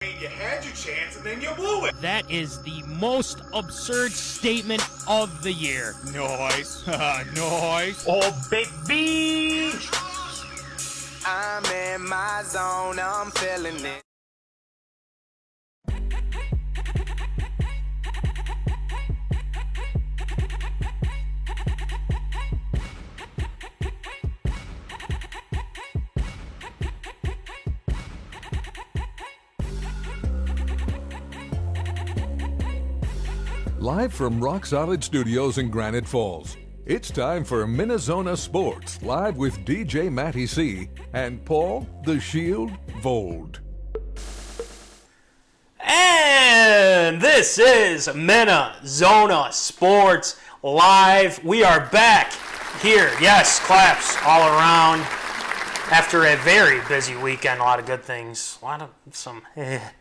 You had your chance and then you blew it. That is the most absurd statement of the year. Nice. Nice. Oh, baby. I'm in my zone, I'm feeling it. Live from Rock Solid Studios in Granite Falls, it's time for MinneZona Sports, live with DJ Matty C. and Paul the Shield Vold. And this is MinneZona Sports Live. We are back here. Yes, claps all around. After a very busy weekend, a lot of good things, some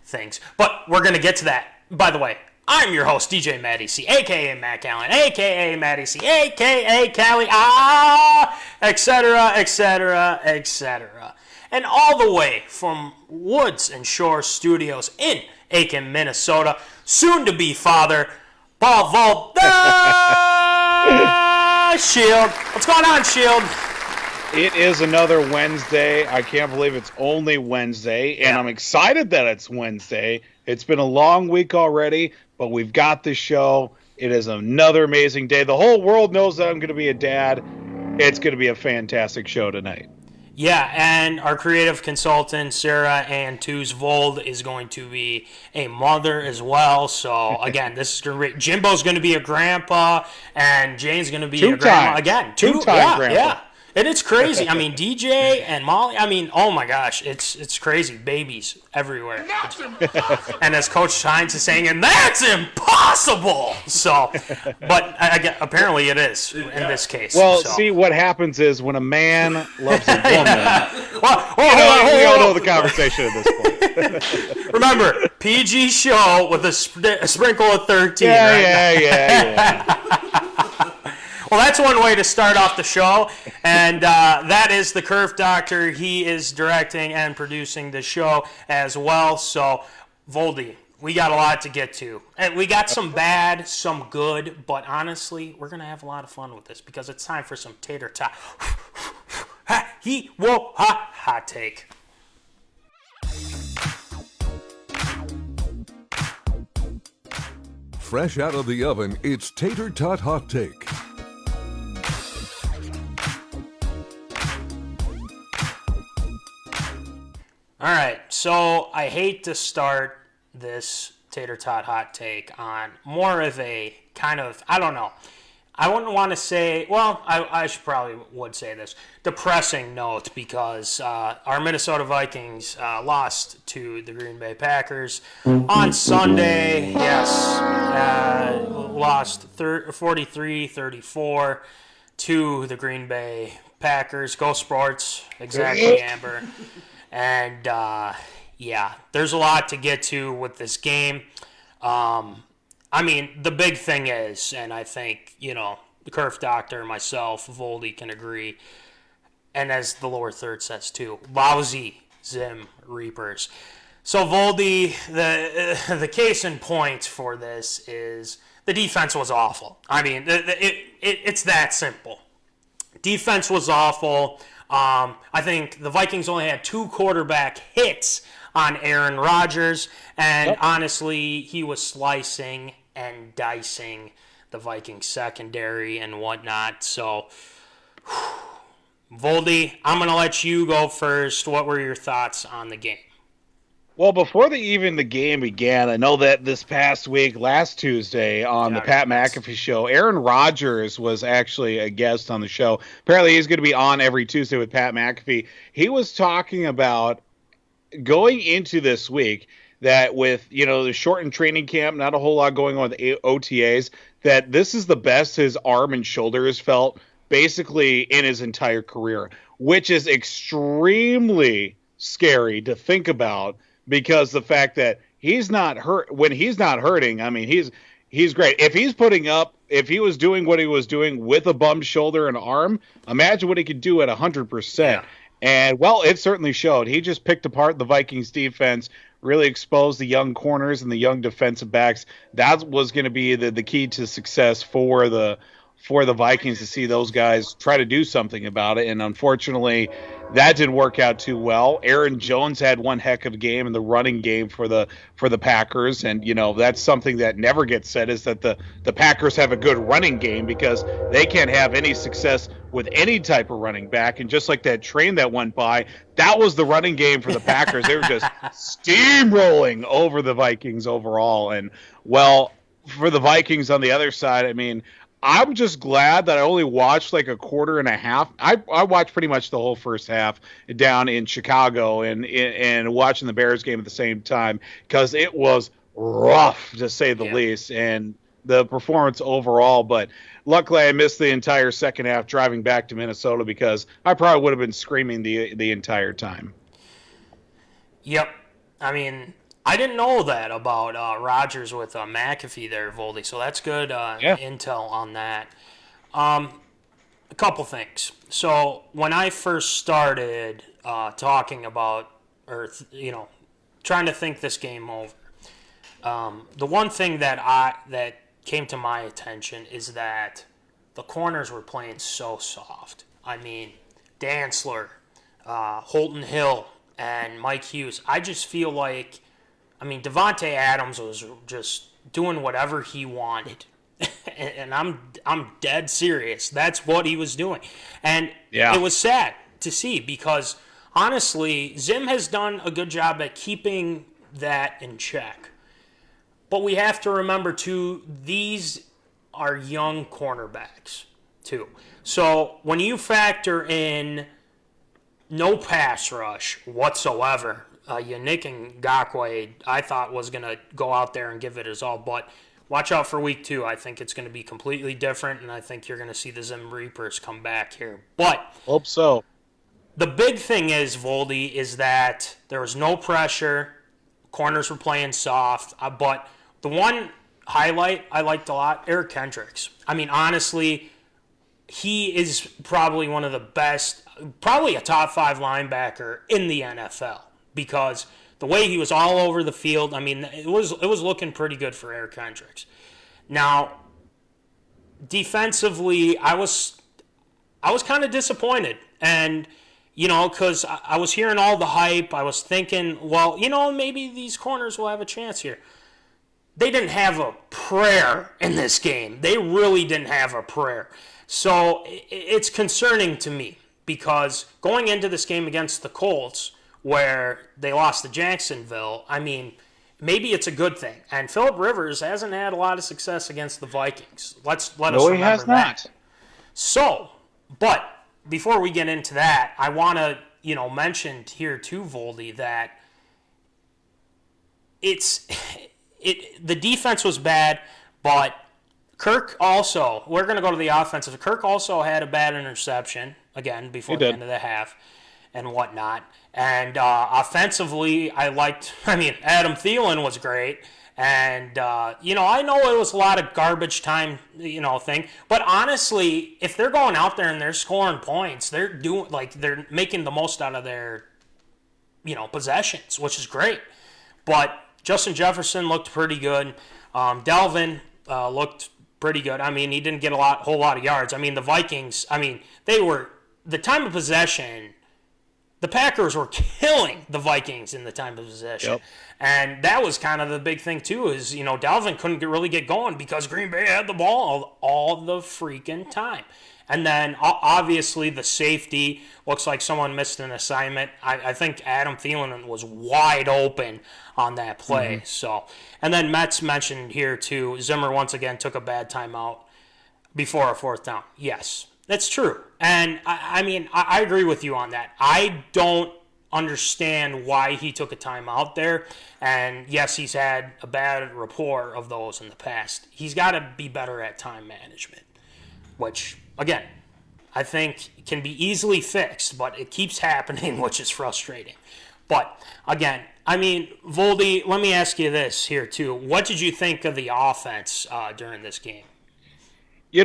things. But we're going to get to that. By the way, I'm your host, DJ Matty C, a.k.a. Matt Callan, a.k.a. Matty C, a.k.a. Callie, etc., etc., etc. And all the way from Woods and Shore Studios in Aiken, Minnesota, soon-to-be father, Paul Voldy. Shield. What's going on, Shield? It is another Wednesday. I can't believe it's only Wednesday, and I'm excited that it's Wednesday. It's been a long week already, but we've got the show. It is another amazing day. The whole world knows that I'm going to be a dad. It's going to be a fantastic show tonight. Yeah, and our creative consultant, Sarah Ann Tooze Vold, is going to be a mother as well. So, again, this is going to be... Jimbo's going to be a grandpa, and Jane's going to be a grandma. Again, two-time grandpa. Yeah. And it's crazy. I mean, DJ and Molly, I mean, oh my gosh, it's crazy. Babies everywhere. And as Coach Hines is saying, and that's impossible. So, but apparently it is in this case. Well, see, what happens is when a man loves a woman, we all know the conversation at this point. Remember, PG show with a sprinkle of 13. Yeah. Well, that's one way to start off the show, and that is the Curve Doctor. He is directing and producing the show as well. So, Voldy, we got a lot to get to. And we got some bad, some good, but honestly, we're going to have a lot of fun with this because it's time for some Tater Tot. Hot take. Fresh out of the oven, it's Tater Tot Hot Take. All right, so I hate to start this Tater Tot Hot Take on more of a kind of, I don't know, I wouldn't want to say, well, I should probably would say this, depressing note because our Minnesota Vikings lost to the Green Bay Packers on Sunday. Yes, lost 43-34 to the Green Bay Packers. Go Sports, exactly, Amber. And, there's a lot to get to with this game. I mean, the big thing is, and I think, the Curve Doctor, myself, Voldy can agree, and as the lower third says too, lousy Zim Reapers. So, Voldy, the case in point for this is the defense was awful. I mean, it's that simple. Defense was awful. I think the Vikings only had 2 quarterback hits on Aaron Rodgers, and honestly, he was slicing and dicing the Vikings secondary and whatnot. So, Voldy, I'm going to let you go first. What were your thoughts on the game? Well, before the game began, I know that this past week, last Tuesday, on the Pat McAfee show, Aaron Rodgers was actually a guest on the show. Apparently, he's going to be on every Tuesday with Pat McAfee. He was talking about going into this week that with, the shortened training camp, not a whole lot going on with OTAs, that this is the best his arm and shoulder has felt basically in his entire career, which is extremely scary to think about. Because the fact that he's not hurt when he's not hurting, I mean, he's great. If he was doing what he was doing with a bummed shoulder and arm, imagine what he could do at 100%. And, well, it certainly showed. He just picked apart the Vikings defense, really expose the young corners and the young defensive backs. That was going to be the key to success for the Vikings, to see those guys try to do something about it. And unfortunately, that didn't work out too well. Aaron Jones had one heck of a game in the running game for the Packers. And, that's something that never gets said, is that the Packers have a good running game, because they can't have any success with any type of running back. And just like that train that went by, that was the running game for the Packers. They were just steamrolling over the Vikings overall. And, well, for the Vikings on the other side, I mean, I'm just glad that I only watched like a quarter and a half. I watched pretty much the whole first half down in Chicago and watching the Bears game at the same time, because it was rough, to say the least, and the performance overall. But luckily I missed the entire second half driving back to Minnesota, because I probably would have been screaming the entire time. Yep. I mean, I didn't know that about Rodgers with McAfee there, Voldy, so that's good intel on that. A couple things. So when I first started talking about, trying to think this game over, the one thing that came to my attention is that the corners were playing so soft. I mean, Dantzler, Holton Hill, and Mike Hughes. I just feel like, Devontae Adams was just doing whatever he wanted. And I'm dead serious. That's what he was doing. And it was sad to see, because honestly, Zim has done a good job at keeping that in check. But we have to remember, too, these are young cornerbacks, too. So when you factor in no pass rush whatsoever, Yannick Ngakoue, I thought, was going to go out there and give it his all. But watch out for week 2. I think it's going to be completely different, and I think you're going to see the Zim Reapers come back here. But hope so. The big thing is, Voldy, is that there was no pressure. Corners were playing soft. But the one highlight I liked a lot, Eric Kendricks. Honestly, he is probably one of the best, probably a top 5 linebacker in the NFL. Because the way he was all over the field, it was looking pretty good for Eric Kendricks. Now, defensively, I was kind of disappointed, and because I was hearing all the hype, I was thinking, well, maybe these corners will have a chance here. They didn't have a prayer in this game. They really didn't have a prayer. So it's concerning to me, because going into this game against the Colts, where they lost to Jacksonville, maybe it's a good thing. And Phillip Rivers hasn't had a lot of success against the Vikings. Let us remember he has not. So, but before we get into that, I want to, mention here too, Voldy, that the defense was bad, but Kirk also, we're going to go to the offensive. Kirk also had a bad interception, again, before the end of the half and whatnot. And offensively, I liked, Adam Thielen was great. And, I know it was a lot of garbage time, thing. But honestly, if they're going out there and they're scoring points, they're making the most out of their, possessions, which is great. But Justin Jefferson looked pretty good. Dalvin looked pretty good. He didn't get whole lot of yards. The Vikings, they were, the time of possession, the Packers were killing the Vikings in the time of possession. Yep. And that was kind of the big thing, too, is, Dalvin couldn't really get going because Green Bay had the ball all the freaking time. And then, obviously, the safety looks like someone missed an assignment. I think Adam Thielen was wide open on that play. Mm-hmm. So, and then Metz mentioned here, too, Zimmer once again took a bad timeout before a 4th down. Yes. That's true. And, I agree with you on that. I don't understand why he took a timeout there. And, yes, he's had a bad rapport of those in the past. He's got to be better at time management, which, again, I think can be easily fixed, but it keeps happening, which is frustrating. But, again, Voldy, let me ask you this here, too. What did you think of the offense during this game?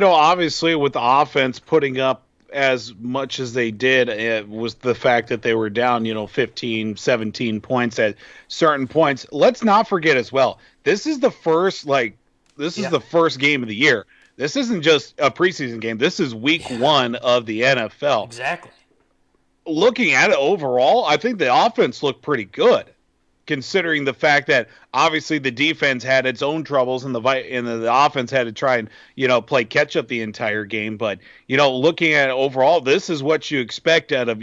Obviously with the offense putting up as much as they did was the fact that they were down, 15, 17 points at certain points. Let's not forget as well, this is the first game of the year. This isn't just a preseason game. This is week 1 of the NFL. Exactly. Looking at it overall, I think the offense looked pretty good, considering the fact that obviously the defense had its own troubles and the offense had to try and, play catch up the entire game. But, looking at it overall, this is what you expect out of,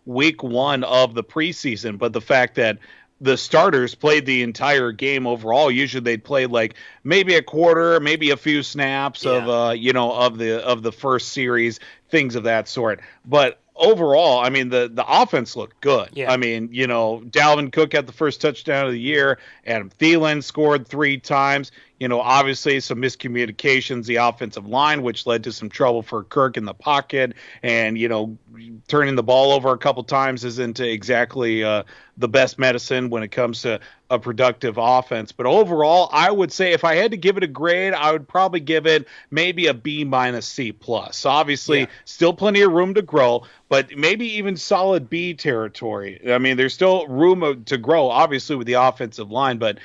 week 1 of the preseason. But the fact that the starters played the entire game overall, usually they'd play like maybe a quarter, maybe a few snaps of the first series, things of that sort. But overall, I mean, the offense looked good. Yeah. I mean, Dalvin Cook had the first touchdown of the year. Adam Thielen scored 3 times. Obviously some miscommunications, the offensive line, which led to some trouble for Kirk in the pocket. And, turning the ball over a couple times isn't exactly the best medicine when it comes to a productive offense. But overall, I would say if I had to give it a grade, I would probably give it maybe a B- C+. So obviously, still plenty of room to grow, but maybe even solid B territory. I mean, there's still room to grow, obviously, with the offensive line. But,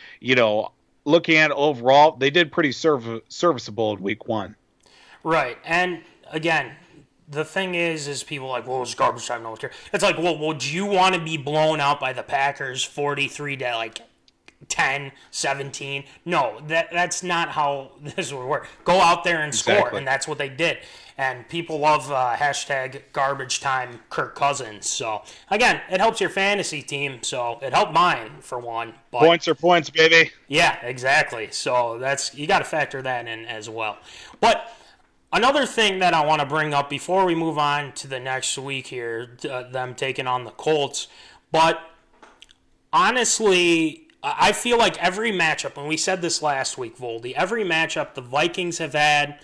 looking at it overall, they did pretty serviceable in week 1. Right. And, again, the thing is people are like, well, it's garbage time, no one cares. It's like, well, would you want to be blown out by the Packers 43 to 10, 17? No, that's not how this would work. Go out there and score, and that's what they did. And people love hashtag garbage time Kirk Cousins. So, again, it helps your fantasy team. So, it helped mine, for one. But, points are points, baby. Yeah, exactly. So, you got to factor that in as well. But another thing that I want to bring up before we move on to the next week here, them taking on the Colts. But, honestly, I feel like every matchup, and we said this last week, Voldy, every matchup the Vikings have had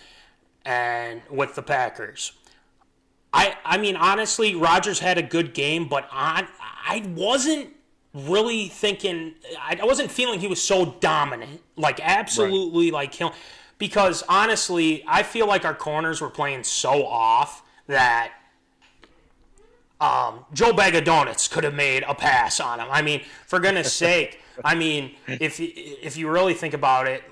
and with the Packers. I mean, honestly, Rodgers had a good game, but I wasn't really thinking, I wasn't feeling he was so dominant, absolutely right. him. Because, honestly, I feel like our corners were playing so off that Joe Bag of Donuts could have made a pass on him. I mean, for goodness sake, I mean, if you really think about it,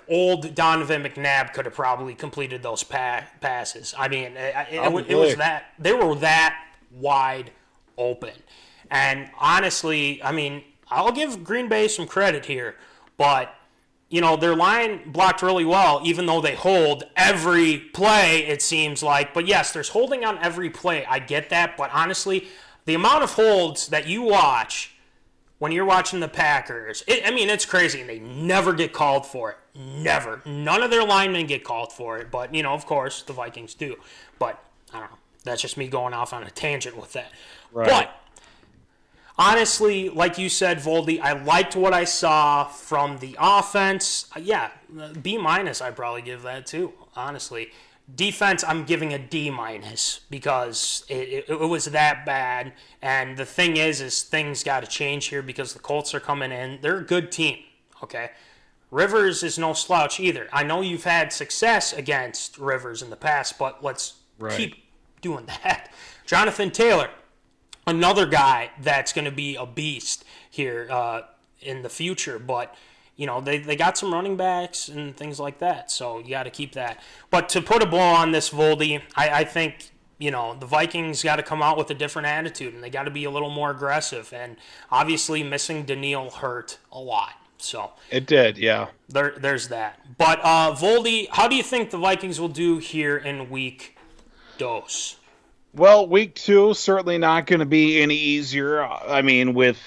old Donovan McNabb could have probably completed those passes. I mean, it was that they were that wide open. And honestly, I mean, I'll give Green Bay some credit here, but their line blocked really well, even though they hold every play, it seems like. But yes, there's holding on every play. I get that. But honestly, the amount of holds that you watch when you're watching the Packers, it's crazy. And they never get called for it. Never. None of their linemen get called for it. But, of course, the Vikings do. But, I don't know. That's just me going off on a tangent with that. Right. But, honestly, like you said, Voldy, I liked what I saw from the offense. Yeah, B- I'd probably give that too, honestly. Defense, I'm giving a D- because it was that bad. And the thing is things got to change here because the Colts are coming in. They're a good team, okay? Rivers is no slouch either. I know you've had success against Rivers in the past, but let's keep doing that. Jonathan Taylor, another guy that's going to be a beast here in the future. But, they got some running backs and things like that. So you got to keep that. But to put a bow on this, Voldy, I think, the Vikings got to come out with a different attitude. And they got to be a little more aggressive. And obviously missing Daniil hurt a lot. So it did, yeah. There's that. But, Voldy, how do you think the Vikings will do here in week dose? Well, week 2, certainly not going to be any easier. I mean, with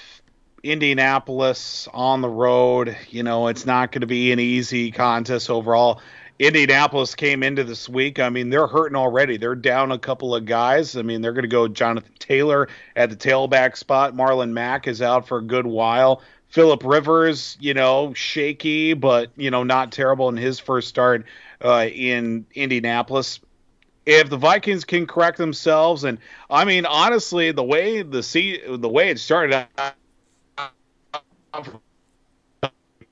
Indianapolis on the road, it's not going to be an easy contest overall. Indianapolis came into this week. I mean, they're hurting already. They're down a couple of guys. I mean, they're going to go Jonathan Taylor at the tailback spot. Marlon Mack is out for a good while. Phillip Rivers, shaky, but, not terrible in his first start in Indianapolis. If the Vikings can correct themselves, and I mean, honestly, the way it started out,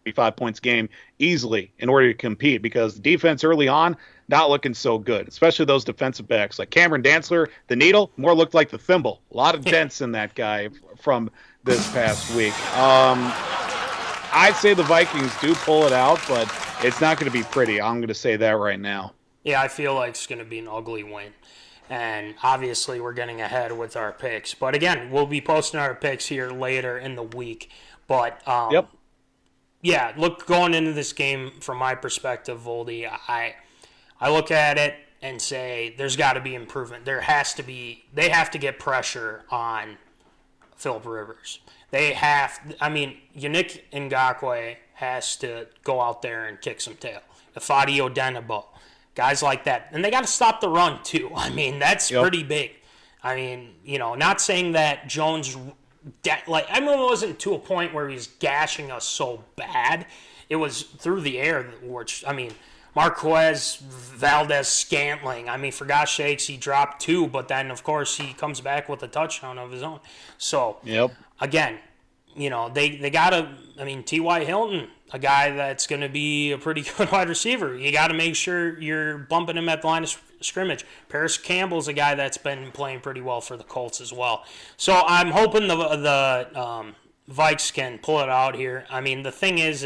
5 points game easily in order to compete, because the defense early on not looking so good, especially those defensive backs like Cameron Dantzler. The needle more looked like the thimble. A lot of dents in that guy from this past week. I'd say the Vikings do pull it out, but it's not going to be pretty. I'm going to say that right now. Yeah, I feel like it's going to be an ugly win. And obviously we're getting ahead with our picks. But again, we'll be posting our picks here later in the week. But Yep. Yeah, look, going into this game from my perspective, Voldy, I look at it and say there's got to be improvement. They have to get pressure on Phillip Rivers. Yannick Ngakoue has to go out there and kick some tail. Ifeadi Odenigbo, guys like that. And they got to stop the run, too. I mean, that's pretty big. I mean, not saying that Jones, it wasn't to a point where he's gashing us so bad. It was through the air, which, Marquez, Valdez, Scantling. For gosh sakes, he dropped 2, but then, of course, he comes back with a touchdown of his own. So, again, they got to, T.Y. Hilton, a guy that's going to be a pretty good wide receiver. You got to make sure you're bumping him at the line of scrimmage. Paris Campbell's a guy that's been playing pretty well for the Colts as well. So I'm hoping the Vikes can pull it out here. The thing is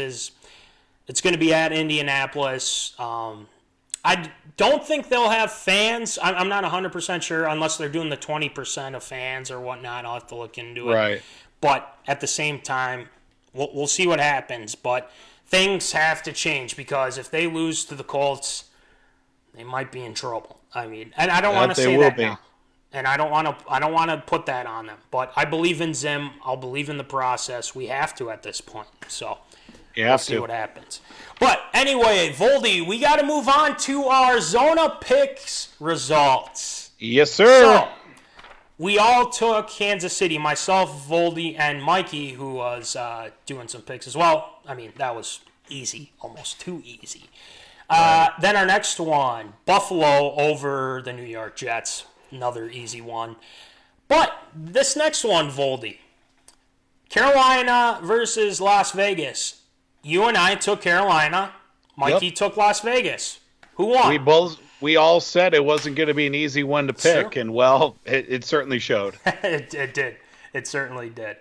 it's going to be at Indianapolis. I don't think they'll have fans. I'm not 100% sure unless they're doing the 20% of fans or whatnot. I'll have to look into it. Right. But at the same time, we'll see what happens. But things have to change, because if they lose to the Colts, they might be in trouble. And I don't want to say that now. And I don't want to put that on them. But I believe in Zim. I'll believe in the process. We have to at this point. So we'll see what happens. But anyway, Voldy, we got to move on to our Zona picks results. Yes, sir. So, we all took Kansas City, myself, Voldy, and Mikey, who was doing some picks as well. That was easy, almost too easy. Then our next one, Buffalo over the New York Jets, another easy one. But this next one, Voldy, Carolina versus Las Vegas. You and I took Carolina. Mikey took Las Vegas. Who won? We all said it wasn't going to be an easy one to pick, and, it certainly showed. It did. It certainly did.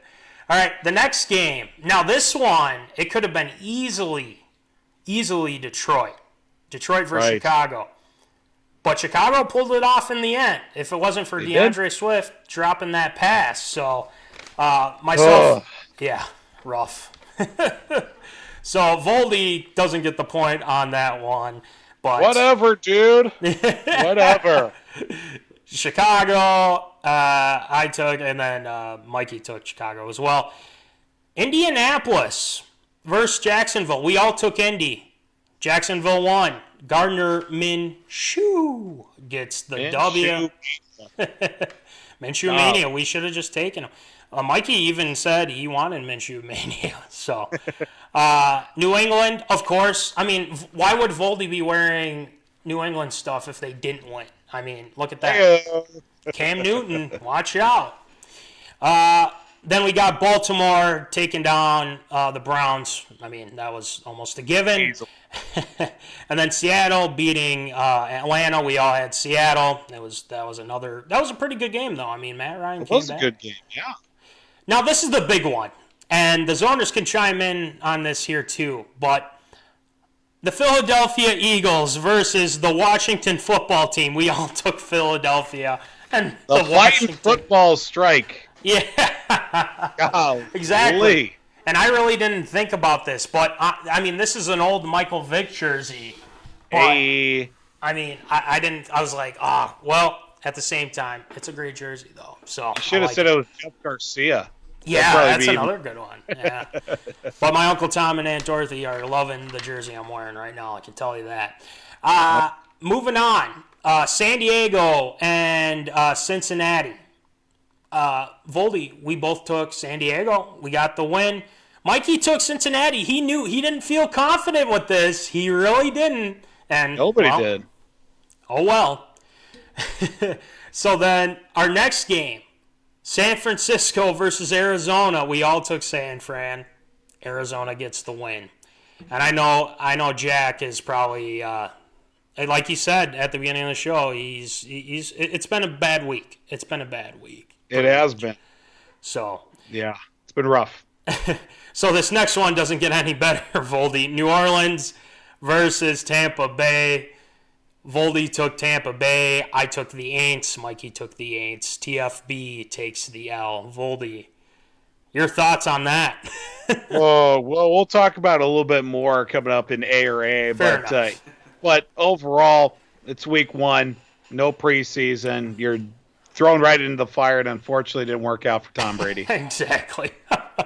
All right, the next game. Now, this one, it could have been easily Detroit. Detroit versus Chicago. But Chicago pulled it off in the end, if it wasn't for DeAndre Swift dropping that pass. So, rough. So, Voldy doesn't get the point on that one. But whatever, dude. Whatever. Chicago, I took, and then Mikey took Chicago as well. Indianapolis versus Jacksonville. We all took Indy. Jacksonville won. Gardner Minshew gets the W. Minshew Mania. We should have just taken him. Mikey even said he wanted Minshew Mania. So, New England, of course. Why would Voldy be wearing New England stuff if they didn't win? Look at that. Cam Newton, watch out. Then we got Baltimore taking down the Browns. That was almost a given. And then Seattle beating Atlanta. We all had Seattle. That was a pretty good game, though. Matt Ryan came back. It was a good game, yeah. Now, this is the big one, and the Zoners can chime in on this here too, but the Philadelphia Eagles versus the Washington football team. We all took Philadelphia. And the Washington football strike. Yeah. Golly. Exactly. And I really didn't think about this, but, this is an old Michael Vick jersey. But, hey. I didn't, I was like, at the same time, it's a great jersey, though. So you should have said it was Jeff Garcia. Yeah, that's another good one. Yeah. But my Uncle Tom and Aunt Dorothy are loving the jersey I'm wearing right now. I can tell you that. Moving on. San Diego and Cincinnati. Voldy, we both took San Diego. We got the win. Mikey took Cincinnati. He didn't feel confident with this. He really didn't. And nobody did. Oh, well. So then our next game, San Francisco versus Arizona. We all took San Fran. Arizona gets the win. And I know Jack is probably, like he said at the beginning of the show, it's been a bad week. It's been a bad week. It has been. So. Yeah, it's been rough. So this next one doesn't get any better, Voldy. New Orleans versus Tampa Bay. Voldy took Tampa Bay. I took the Aints. Mikey took the Aints. TFB takes the L. Voldy, your thoughts on that? Well, we'll talk about it a little bit more coming up in A or A. But overall, it's week 1. No preseason. You're thrown right into the fire, and unfortunately it didn't work out for Tom Brady. Exactly. All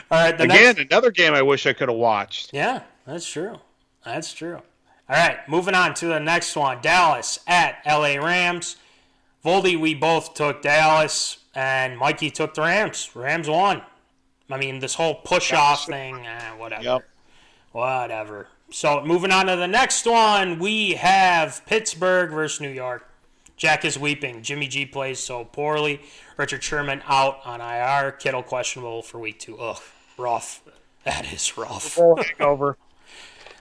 right. Another game I wish I could have watched. Yeah, that's true. That's true. All right, moving on to the next one. Dallas at LA Rams. Voldy, we both took Dallas, and Mikey took the Rams. Rams won. I mean, this whole push-off thing, whatever. Yep. Whatever. So, moving on to the next one, we have Pittsburgh versus New York. Jack is weeping. Jimmy G plays so poorly. Richard Sherman out on IR. Kittle questionable for week 2. Ugh, rough. That is rough. Hangover.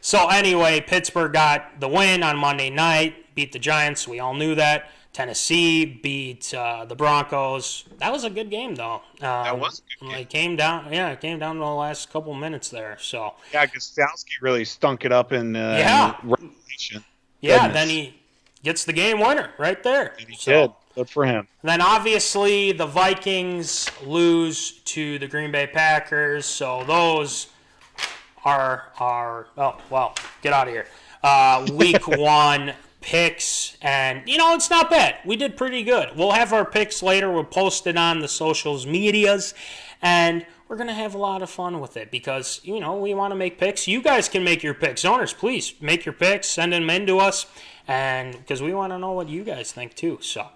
So anyway, Pittsburgh got the win on Monday night, beat the Giants. We all knew that. Tennessee beat the Broncos. That was a good game, though. That was a good game. It came down to the last couple minutes there. So yeah, Gostowski really stunk it up in regulation. Yeah, Goodness. then he gets the game winner right there. And he did. Good for him. Then obviously the Vikings lose to the Green Bay Packers. So those are get out of here. Week 1 picks, and it's not bad. We did pretty good. We'll have our picks later. We'll post it on the socials medias, and we're gonna have a lot of fun with it because we want to make picks. You guys can make your picks. Owners, please make your picks. Send them in to us, and because we want to know what you guys think too. So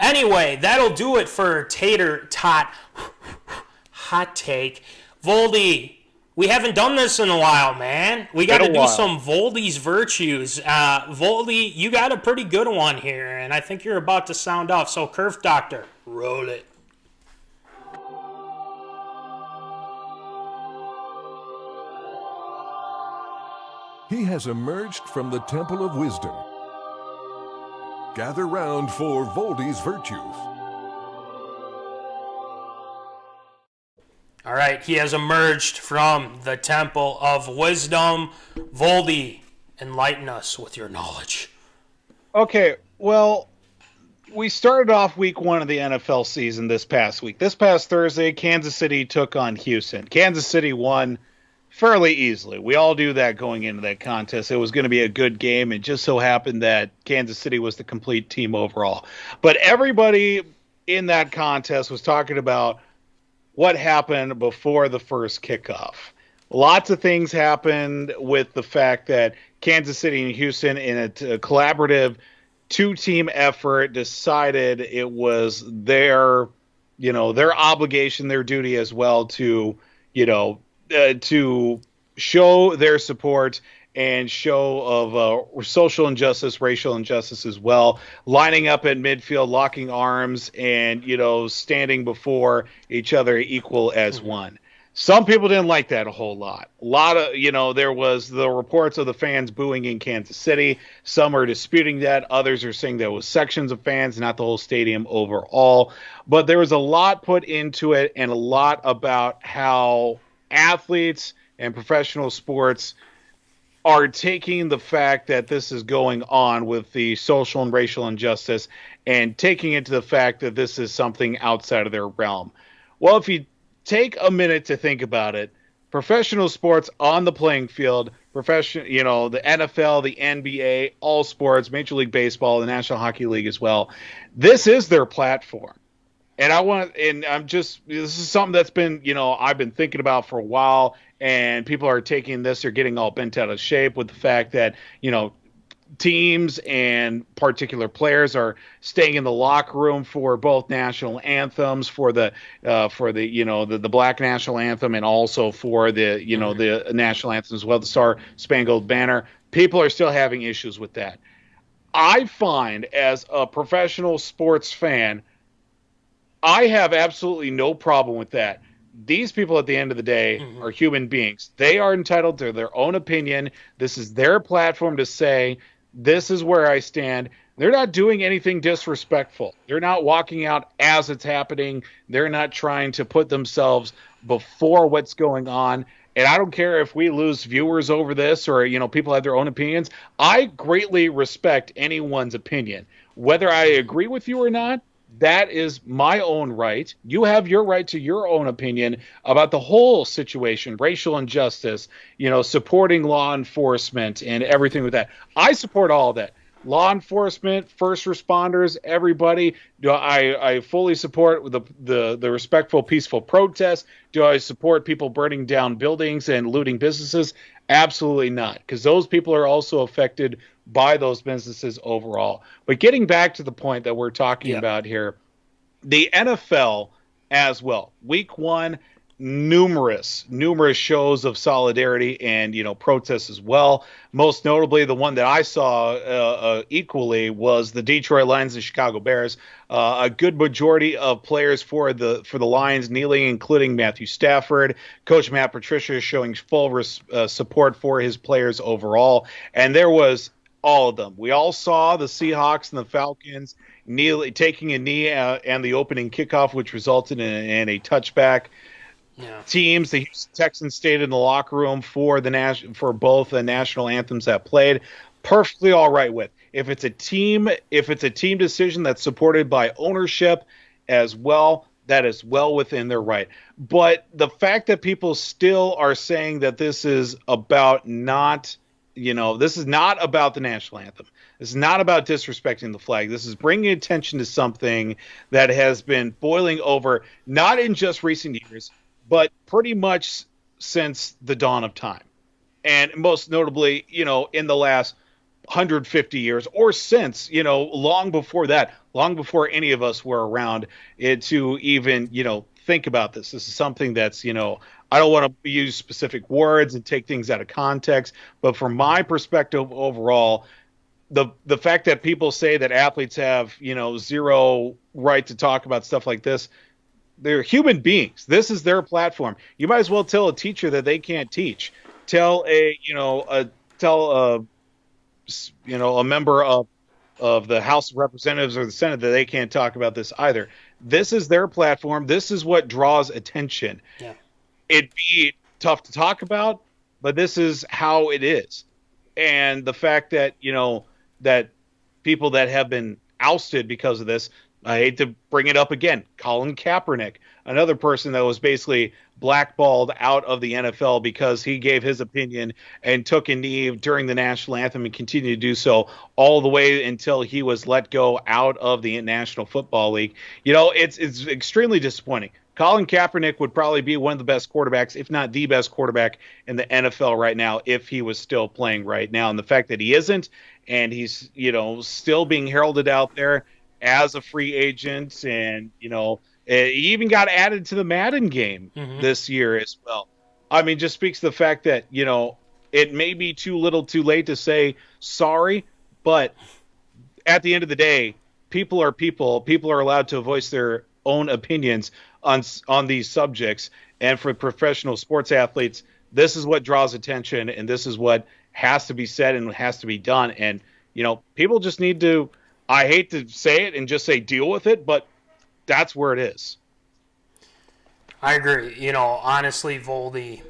anyway, that'll do it for Tater Tot Hot Take. Voldy, we haven't done this in a while, man. We got to do some Voldy's virtues. Voldy, you got a pretty good one here, and I think you're about to sound off. So, Curve Doctor, roll it. He has emerged from the Temple of Wisdom. Gather round for Voldy's virtues. All right, he has emerged from the Temple of Wisdom. Voldy, enlighten us with your knowledge. Okay, well, we started off week 1 of the NFL season this past week. This past Thursday, Kansas City took on Houston. Kansas City won fairly easily. We all knew that going into that contest. It was going to be a good game. It just so happened that Kansas City was the complete team overall. But everybody in that contest was talking about what happened before the first kickoff. Lots of things happened with the fact that Kansas City and Houston, in a collaborative 2-team effort, decided it was their obligation, their duty as well to show their support and show of social injustice, racial injustice as well, lining up at midfield, locking arms, and, standing before each other equal as one. Some people didn't like that a whole lot. A lot of, there was the reports of the fans booing in Kansas City. Some are disputing that. Others are saying there was sections of fans, not the whole stadium overall. But there was a lot put into it and a lot about how athletes and professional sports are taking the fact that this is going on with the social and racial injustice and taking into the fact that this is something outside of their realm. Well, if you take a minute to think about it, professional sports on the playing field, the NFL, the NBA, all sports, Major League Baseball, the National Hockey League as well, this is their platform. And this is something that's been, I've been thinking about for a while, and people are taking this, they're getting all bent out of shape with the fact that, teams and particular players are staying in the locker room for both national anthems, for the Black National Anthem, and also for the, the national anthem as well, the Star Spangled Banner. People are still having issues with that. I find, as a professional sports fan, I have absolutely no problem with that. these people at the end of the day are human beings. They are entitled to their own opinion. This is their platform to say, this is where I stand. They're not doing anything disrespectful. They're not walking out as it's happening. They're not trying to put themselves before what's going on. And I don't care if we lose viewers over this or, people have their own opinions. I greatly respect anyone's opinion. Whether I agree with you or not, that is my own right. You have your right to your own opinion about the whole situation, racial injustice, supporting law enforcement and everything with that. I support all of that. Law enforcement, first responders, everybody. Do I fully support the respectful, peaceful protest? Do I support people burning down buildings and looting businesses? Absolutely not, because those people are also affected by those businesses overall. But getting back to the point that we're talking about here, the NFL as well. Week 1, numerous shows of solidarity and protests as well. Most notably, the one that I saw equally was the Detroit Lions and Chicago Bears. A good majority of players for the Lions kneeling, including Matthew Stafford. Coach Matt Patricia is showing full support for his players overall, and there was all of them. We all saw the Seahawks and the Falcons taking a knee and the opening kickoff, which resulted in a touchback. Yeah. Teams, the Houston Texans stayed in the locker room for both the national anthems that played. Perfectly all right with. If it's a team decision that's supported by ownership as well, that is well within their right. But the fact that people still are saying that this is about this is not about the national anthem. This is not about disrespecting the flag. This is bringing attention to something that has been boiling over, not in just recent years, but pretty much since the dawn of time. And most notably, in the last 150 years or since, long before that, long before any of us were around to even, think about this. This is something that's, I don't want to use specific words and take things out of context, but from my perspective overall, the fact that people say that athletes have, zero right to talk about stuff like this, they're human beings. This is their platform. You might as well tell a teacher that they can't teach. Tell a member of the House of Representatives or the Senate that they can't talk about this either. This is their platform. This is what draws attention. Yeah. It'd be tough to talk about, but this is how it is. And the fact that, that people that have been ousted because of this, I hate to bring it up again, Colin Kaepernick, another person that was basically blackballed out of the NFL because he gave his opinion and took a knee during the national anthem and continued to do so all the way until he was let go out of the National Football League. It's extremely disappointing. Colin Kaepernick would probably be one of the best quarterbacks, if not the best quarterback in the NFL right now, if he was still playing right now. And the fact that he isn't, and he's, still being heralded out there as a free agent, and, he even got added to the Madden game this year as well. I mean, just speaks to the fact that, it may be too little too late to say sorry, but at the end of the day, people are people. People are allowed to voice their own opinions on these subjects. And for professional sports athletes, this is what draws attention, and this is what has to be said and has to be done. And, people just need to, I hate to say it and just say deal with it, but that's where it is. I agree. Honestly, Voldy,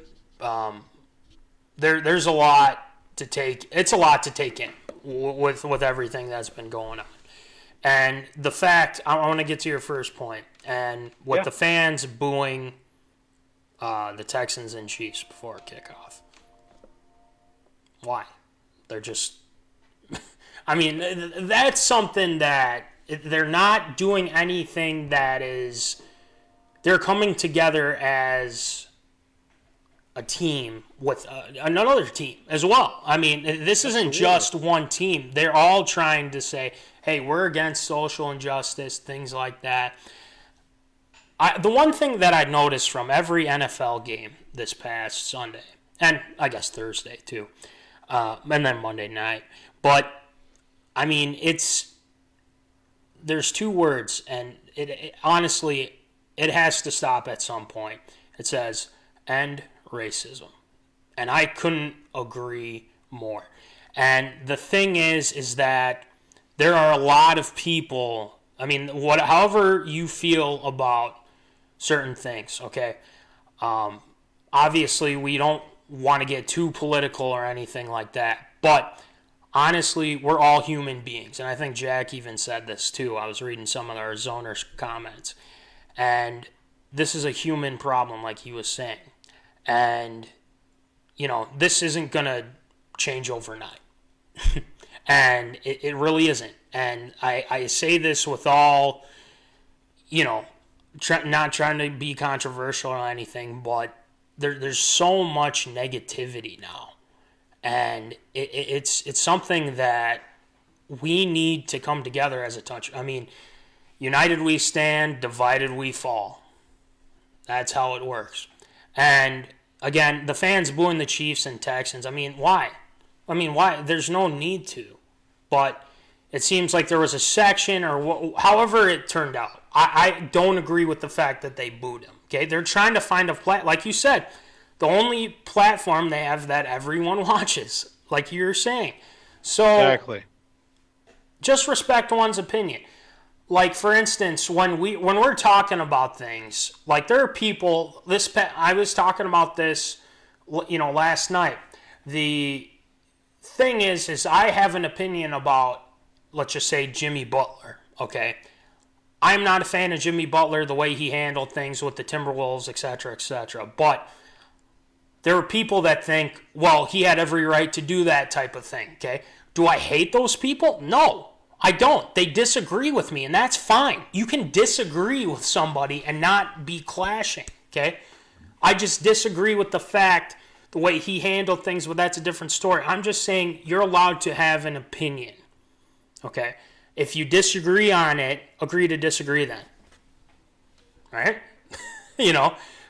there's a lot to take. It's a lot to take in with everything that's been going on. And the fact, I want to get to your first point, and with the fans booing the Texans and Chiefs before kickoff. Why? They're just, I mean, that's something that they're not doing anything that is, they're coming together as a team with another team as well. I mean, this isn't just one team. They're all trying to say, hey, we're against social injustice, things like that. The one thing that I noticed from every NFL game this past Sunday, and I guess Thursday too, and then Monday night, but I mean, there's two words, and it honestly, it has to stop at some point, It says, end racism. And I couldn't agree more. And the thing is that there are a lot of people, I mean, however you feel about certain things, okay? Obviously, we don't want to get too political or anything like that, but honestly, we're all human beings. And I think Jack even said this too. I was reading some of our zoners' comments. And this is a human problem, like he was saying. And, this isn't going to change overnight. And it really isn't. And I say this with all, not trying to be controversial or anything, but there's so much negativity now. And it's something that we need to come together as a touch. I mean, united we stand, divided we fall. That's how it works. And again, the fans booing the Chiefs and Texans. I mean, why? Why? There's no need to. But it seems like there was a section or however it turned out. I don't agree with the fact that they booed him. Okay, they're trying to find like you said, the only platform they have that everyone watches, like you're saying. So exactly. Just respect one's opinion. Like, for instance, when we're talking about things, like there are people, I was talking about this, last night. The thing is I have an opinion about, let's just say, Jimmy Butler, okay? I'm not a fan of Jimmy Butler, the way he handled things with the Timberwolves, et cetera, but there are people that think, well, he had every right to do that type of thing, okay? Do I hate those people? No. I don't. They disagree with me, and that's fine. You can disagree with somebody and not be clashing, okay? I just disagree with the fact, the way he handled things, but that's a different story. I'm just saying you're allowed to have an opinion, okay? If you disagree on it, agree to disagree then, right?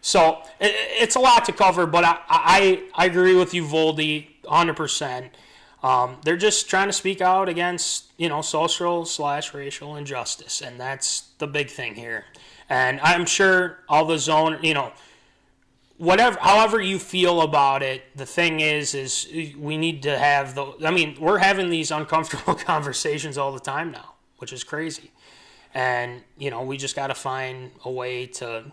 So it's a lot to cover, but I agree with you, Voldy, 100%. They're just trying to speak out against, social/racial injustice, and that's the big thing here. And I'm sure all the zone, however you feel about it, the thing is we need to have we're having these uncomfortable conversations all the time now, which is crazy. And, we just got to find a way to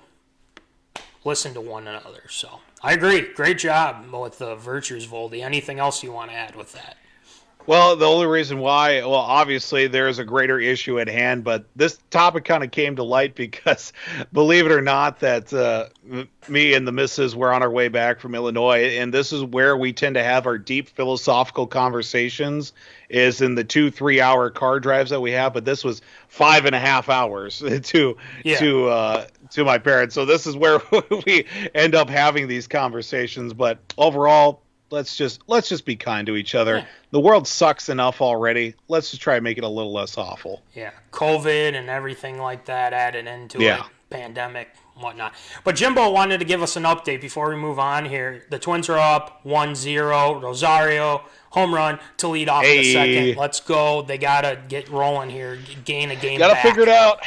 listen to one another. So I agree. Great job with the virtues, Voldy. Anything else you want to add with that? Well, the only reason why, obviously there's a greater issue at hand, but this topic kind of came to light because, believe it or not, that me and the missus were on our way back from Illinois, and this is where we tend to have our deep philosophical conversations, is in the 2-3 hour car drives that we have, but this was 5.5 hours to my parents. So this is where we end up having these conversations, but overall, let's just be kind to each other. Yeah. The world sucks enough already. Let's just try to make it a little less awful. Yeah, COVID and everything like that added into it, pandemic, whatnot. But Jimbo wanted to give us an update before we move on here. The Twins are up 1-0. Rosario, home run to lead off the second. Let's go. They got to get rolling here, gain a game back. Got to figure it out.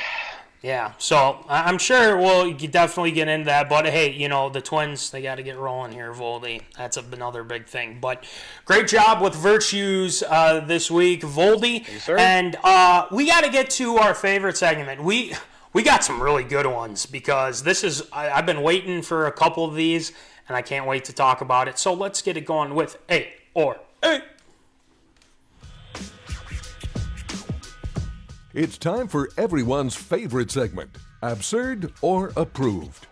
Yeah, so I'm sure we'll definitely get into that. But, hey, the Twins, they got to get rolling here, Voldy. That's another big thing. But great job with Virtues this week, Voldy. Yes, sir. And we got to get to our favorite segment. We got some really good ones because I've been waiting for a couple of these, and I can't wait to talk about it. So let's get it going with A or A. It's time for everyone's favorite segment, Absurd or Approved.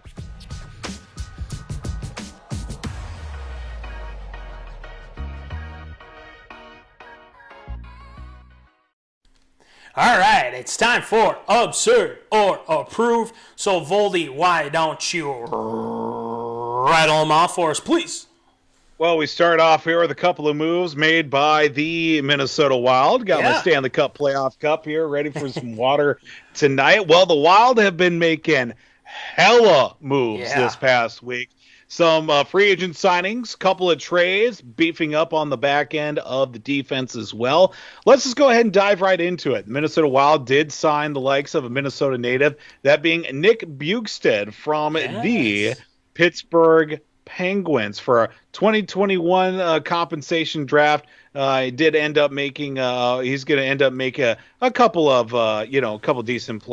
All right, it's time for Absurd or Approved. So, Voldy, why don't you rattle them off for us, please? Well, we start off here with a couple of moves made by the Minnesota Wild. Got my Stanley Cup playoff cup here, ready for some water tonight. Well, the Wild have been making hella moves this past week. Some free agent signings, couple of trades, beefing up on the back end of the defense as well. Let's just go ahead and dive right into it. The Minnesota Wild did sign the likes of a Minnesota native, that being Nick Bjugstad from the Pittsburgh Penguins for a 2021 compensation draft. He did end up making. He's going to end up making a couple of a couple decent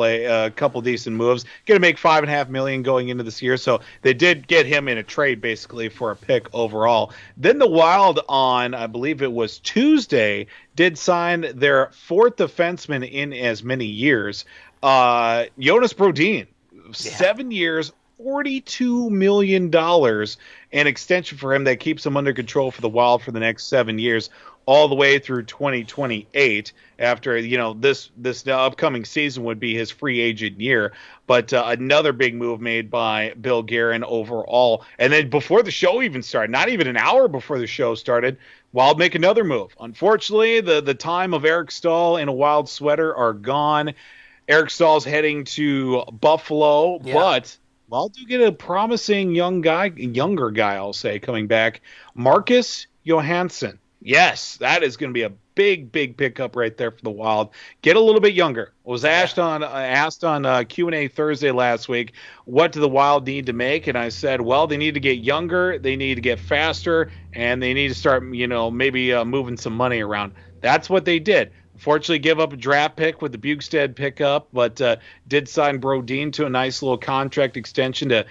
couple decent moves. Going to make $5.5 million going into this year. So they did get him in a trade basically for a pick overall. Then the Wild on, I believe it was Tuesday, did sign their fourth defenseman in as many years, Jonas Brodin, 7 years. $42 million, an extension for him that keeps him under control for the Wild for the next 7 years, all the way through 2028. After this upcoming season would be his free agent year, but another big move made by Bill Guerin overall. And then before the show even started, not even an hour before the show started, Wild make another move. Unfortunately, the time of Eric Staal in a Wild sweater are gone. Eric Stahl's heading to Buffalo, but I'll do get a promising younger guy, I'll say, coming back. Marcus Johansson. Yes, that is going to be a big pickup right there for the Wild. Get a little bit younger. Was asked on Q&A Thursday last week, what do the Wild need to make? And I said, well, they need to get younger, they need to get faster, and they need to start, maybe moving some money around. That's what they did. Unfortunately, give up a draft pick with the Bukestad pickup, but did sign Brodin to a nice little contract extension to,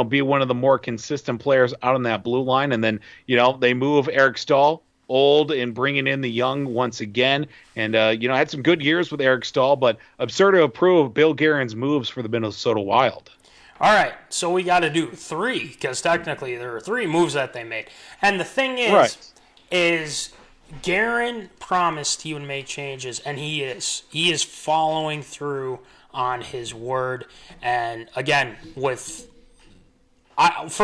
be one of the more consistent players out on that blue line. And then, they move Eric Staal, old, and bringing in the young once again. And, had some good years with Eric Staal, but absurd to approve of Bill Guerin's moves for the Minnesota Wild. All right, so we got to do 3, because technically there are 3 moves that they made. And the thing is Guerin promised he would make changes, and he is. He is following through on his word. And again, for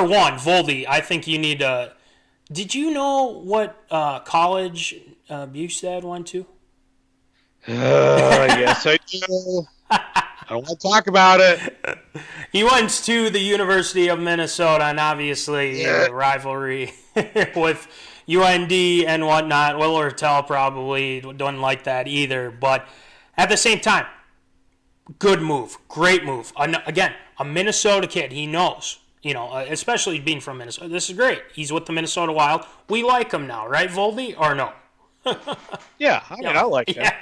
one, Voldy, I think you need to. Did you know what college Bukestad went to? Yes, I do. I don't want to talk about it. He went to the University of Minnesota, and obviously rivalry with UND and whatnot. Will Ortel probably doesn't like that either. But at the same time, good move. Great move. Again, a Minnesota kid. He knows, especially being from Minnesota. This is great. He's with the Minnesota Wild. We like him now, right, Voldy? Or no? Yeah, I like him. Yeah.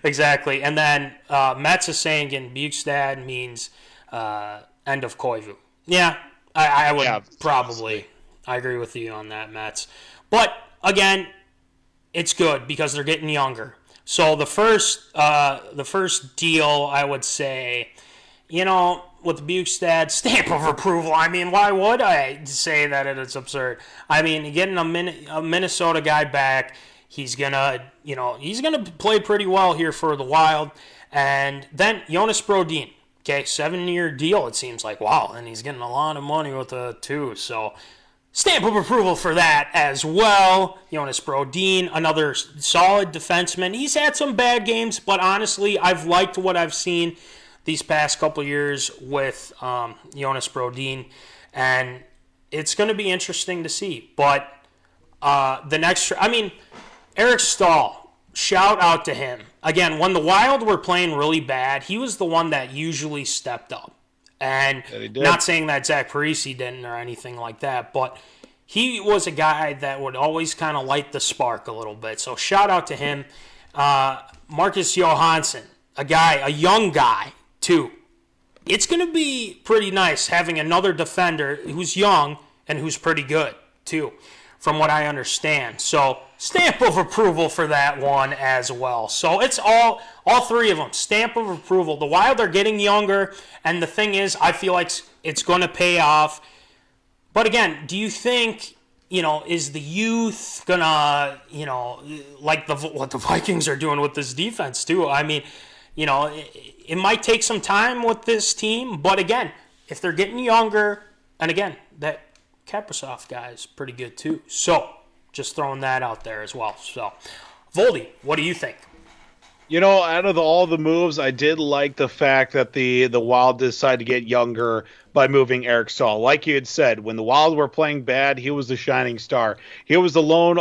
Exactly. And then Mets is saying in Bukestad means end of Koivu. Yeah, I would probably. I agree with you on that, Mets. But, again, it's good because they're getting younger. So the first deal, I would say, with Bukestad, stamp of approval. I mean, why would I say that it's absurd? I mean, getting a Minnesota guy back, he's gonna play pretty well here for the Wild. And then Jonas Brodin, okay, 7-year deal, it seems like. Wow, and he's getting a lot of money with the 2, so stamp of approval for that as well. Jonas Brodin, another solid defenseman. He's had some bad games, but honestly, I've liked what I've seen these past couple years with Jonas Brodin, and it's going to be interesting to see. But Eric Staal, shout out to him. Again, when the Wild were playing really bad, he was the one that usually stepped up. And not saying that Zach Parise didn't or anything like that, but he was a guy that would always kind of light the spark a little bit. So shout out to him. Marcus Johansson, a young guy, too. It's going to be pretty nice having another defender who's young and who's pretty good, too, from what I understand. So stamp of approval for that one as well. So it's all 3 of them, stamp of approval. The Wild are getting younger, and the thing is, I feel like it's going to pay off. But again, do you think, is the youth going to, like what the Vikings are doing with this defense too? I mean, it might take some time with this team, but again, if they're getting younger, and again, that Kaprizov guy is pretty good too. So, just throwing that out there as well. So, Voldy, what do you think? Out of all the moves, I did like the fact that the Wild decided to get younger by moving Eric Stahl. Like you had said, when the Wild were playing bad, he was the shining star. He was the lone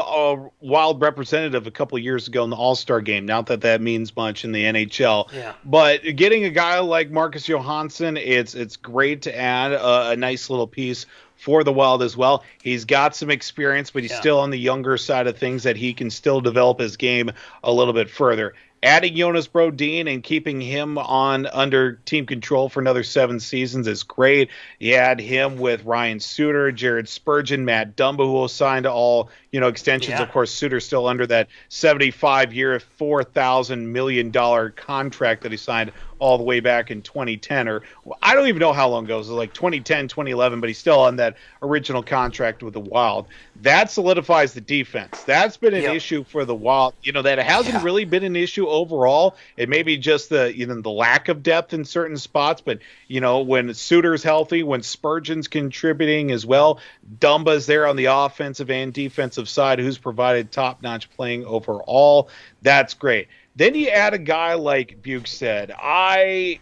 Wild representative a couple of years ago in the All-Star game. Not that that means much in the NHL. Yeah. But getting a guy like Marcus Johansson, it's great to add a nice little piece for the Wild as well. He's got some experience, but he's still on the younger side of things that he can still develop his game a little bit further. Adding Jonas Brodin and keeping him under team control for another 7 seasons is great. You add him with Ryan Suter, Jared Spurgeon, Matt Dumba, who will sign to all extensions. Yeah. Of course, Suter's still under that 75-year, $4,000 million contract that he signed all the way back in 2010, or I don't even know how long ago. It was like 2010, 2011, but he's still on that original contract with the Wild. That solidifies the defense. That's been an issue for the Wild. That hasn't really been an issue overall. It may be just the lack of depth in certain spots, but when Suter's healthy, when Spurgeon's contributing as well, Dumba's there on the offensive and defensive side, who's provided top-notch playing overall. That's great. Then you add a guy like Bukestad. A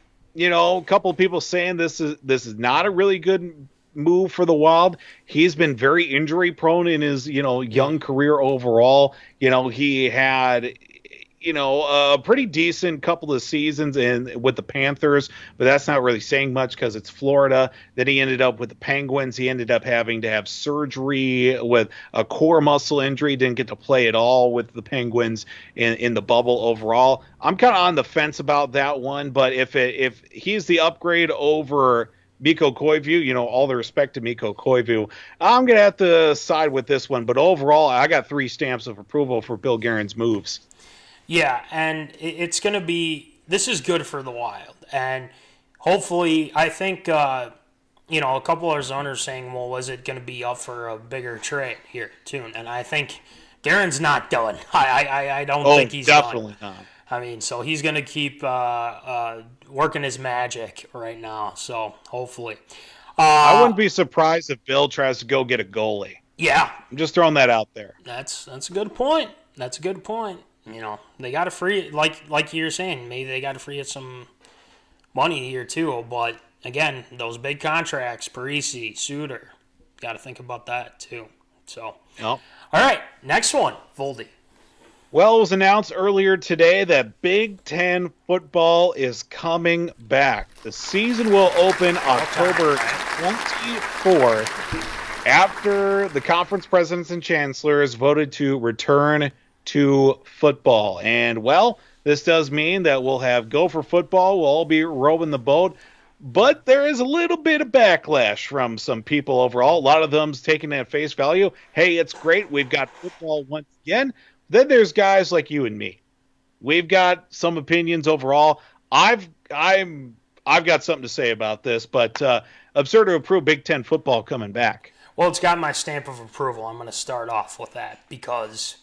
couple of people saying this is not a really good move for the Wild. He's been very injury prone in his young career overall. He had a pretty decent couple of seasons with the Panthers, but that's not really saying much because it's Florida. Then he ended up with the Penguins. He ended up having to have surgery with a core muscle injury. Didn't get to play at all with the Penguins in the bubble overall. I'm kind of on the fence about that one, but if he's the upgrade over Mikko Koivu, all the respect to Mikko Koivu, I'm going to have to side with this one. But overall, I got 3 stamps of approval for Bill Guerin's moves. Yeah, and it's going to be – this is good for the Wild. And hopefully, I think, a couple of owners saying, well, was it going to be up for a bigger trade here, too? And I think Guerin's not done. I don't think he's definitely done. not. I mean, so he's going to keep working his magic right now, so hopefully. I wouldn't be surprised if Bill tries to go get a goalie. Yeah. I'm just throwing that out there. That's a good point. That's a good point. They got to free, like you're saying, maybe they got to free up some money here too. But again, those big contracts, Parisi, Suter, got to think about that too. So, all right, next one, Voldy. Well, it was announced earlier today that Big Ten football is coming back. The season will open October 24th after the conference presidents and chancellors voted to return to football. And, well, this does mean that we'll have Gopher football. We'll all be rowing the boat. But there is a little bit of backlash from some people overall. A lot of them's taking that face value. Hey, it's great. We've got football once again. Then there's guys like you and me. We've got some opinions overall. I've got something to say about this, but absurd to approve Big Ten football coming back. Well, it's got my stamp of approval. I'm going to start off with that because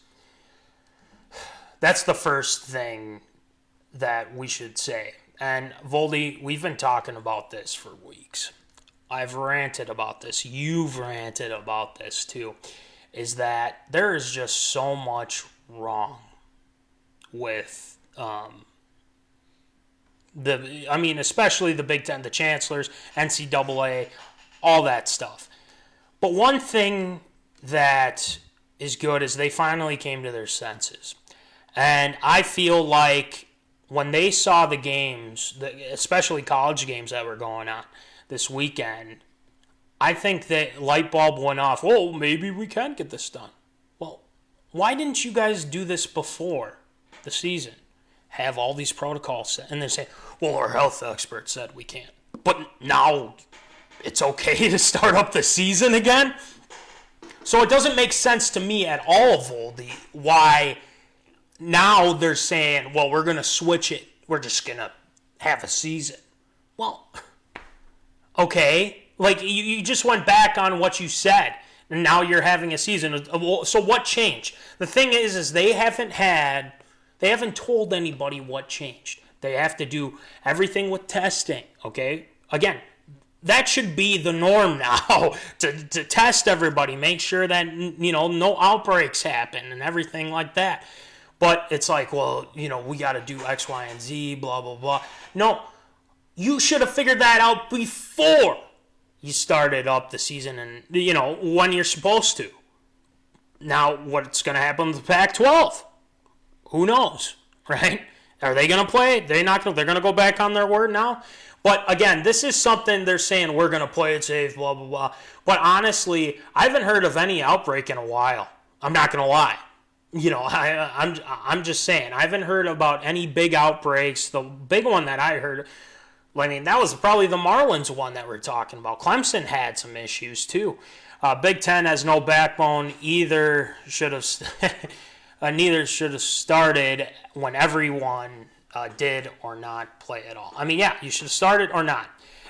that's the first thing that we should say. And Voldy, we've been talking about this for weeks. I've ranted about this. You've ranted about this too. Is that there is just so much wrong with especially the Big Ten, the chancellors, NCAA, all that stuff. But one thing that is good is they finally came to their senses. And I feel like when they saw the games, especially college games that were going on this weekend, I think that light bulb went off. Oh, maybe we can get this done. Well, why didn't you guys do this before the season? Have all these protocols set, and then say, well, our health experts said we can't. But now it's okay to start up the season again? So it doesn't make sense to me at all, Voldy, why now they're saying, well, we're going to switch it. We're just going to have a season. Well, okay. Like, you just went back on what you said, and now you're having a season. So what changed? The thing is they haven't told anybody what changed. They have to do everything with testing, okay? Again, that should be the norm now, to test everybody, make sure that, no outbreaks happen and everything like that. But it's like, well, we got to do X, Y, and Z, blah, blah, blah. No, you should have figured that out before you started up the season and, when you're supposed to. Now, what's going to happen with the Pac-12? Who knows, right? Are they going to play? They're going to go back on their word now? But, again, this is something they're saying we're going to play it safe, blah, blah, blah. But, honestly, I haven't heard of any outbreak in a while. I'm not going to lie. I'm just saying. I haven't heard about any big outbreaks. The big one that I heard, that was probably the Marlins one that we're talking about. Clemson had some issues, too. Big Ten has no backbone. Neither should have started when everyone did or not play at all. You should have started or not.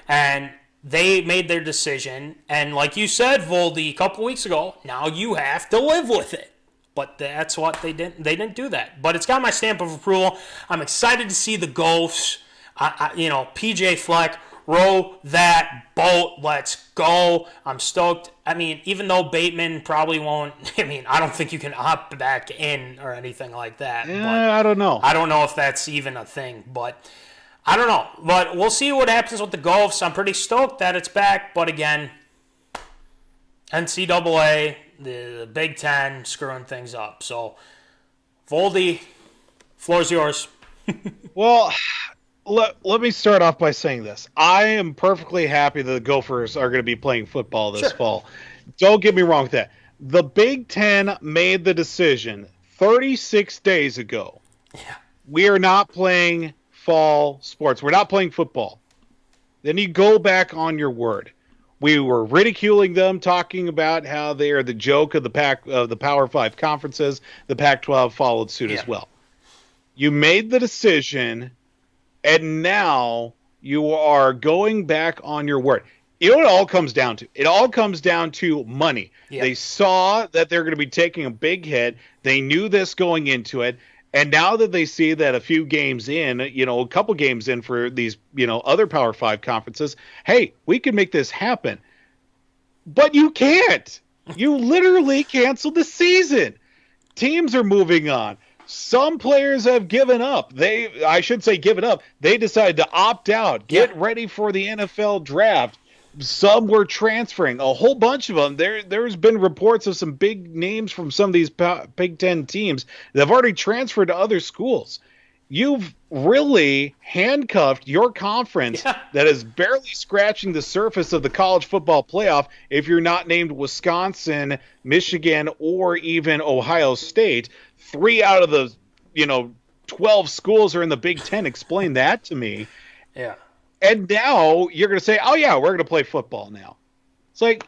And they made their decision. And like you said, Voldy, a couple weeks ago, now you have to live with it. But that's what they didn't. They didn't do that. But it's got my stamp of approval. I'm excited to see the Ghosts. PJ Fleck, row that boat. Let's go. I'm stoked. Even though Bateman probably won't. I don't think you can opt back in or anything like that. Yeah, but I don't know. I don't know if that's even a thing. But I don't know. But we'll see what happens with the Ghosts. I'm pretty stoked that it's back. But again, NCAA, the Big Ten screwing things up. So, Voldy, floor's yours. Well, let me start off by saying this. I am perfectly happy that the Gophers are going to be playing football this fall. Don't get me wrong with that. The Big Ten made the decision 36 days ago. Yeah. We are not playing fall sports. We're not playing football. Then you go back on your word. We were ridiculing them, talking about how they are the joke of the Power 5 conferences. The Pac-12 followed suit as well. You made the decision, and now you are going back on your word. You know what it all comes down to? It all comes down to money. Yeah. They saw that they're going to be taking a big hit. They knew this going into it. And now that they see that a few games in, a couple games in for these, other Power 5 conferences, hey, we can make this happen. But you can't. You literally canceled the season. Teams are moving on. Some players have given up. They decided to opt out, get ready for the NFL draft. Some were transferring, a whole bunch of them. There's been reports of some big names from some of these Big Ten teams that have already transferred to other schools. You've really handcuffed your conference that is barely scratching the surface of the college football playoff if you're not named Wisconsin, Michigan, or even Ohio State. 3 out of the 12 schools are in the Big Ten. Explain that to me. Yeah. And now you're going to say, oh, yeah, we're going to play football now. It's like,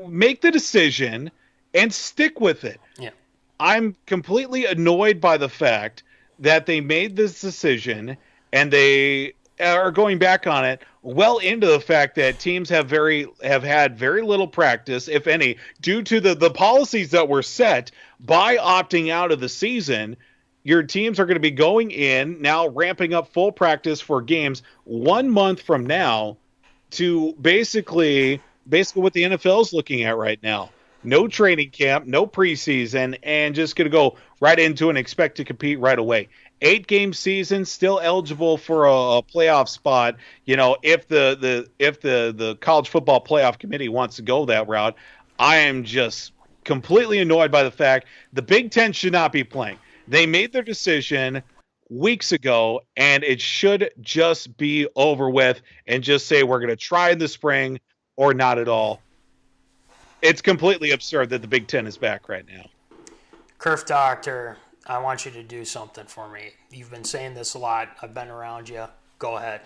make the decision and stick with it. Yeah. I'm completely annoyed by the fact that they made this decision and they are going back on it well into the fact that teams have had very little practice, if any, due to the policies that were set by opting out of the season. Your teams are going to be going in now, ramping up full practice for games 1 month from now to basically what the NFL is looking at right now. No training camp, no preseason, and just going to go right into and expect to compete right away. 8-game season, still eligible for a playoff spot. If the college football playoff committee wants to go that route. I am just completely annoyed by the fact the Big Ten should not be playing. They made their decision weeks ago, and it should just be over with and just say we're going to try in the spring or not at all. It's completely absurd that the Big Ten is back right now. Kerf Doctor, I want you to do something for me. You've been saying this a lot. I've been around you. Go ahead.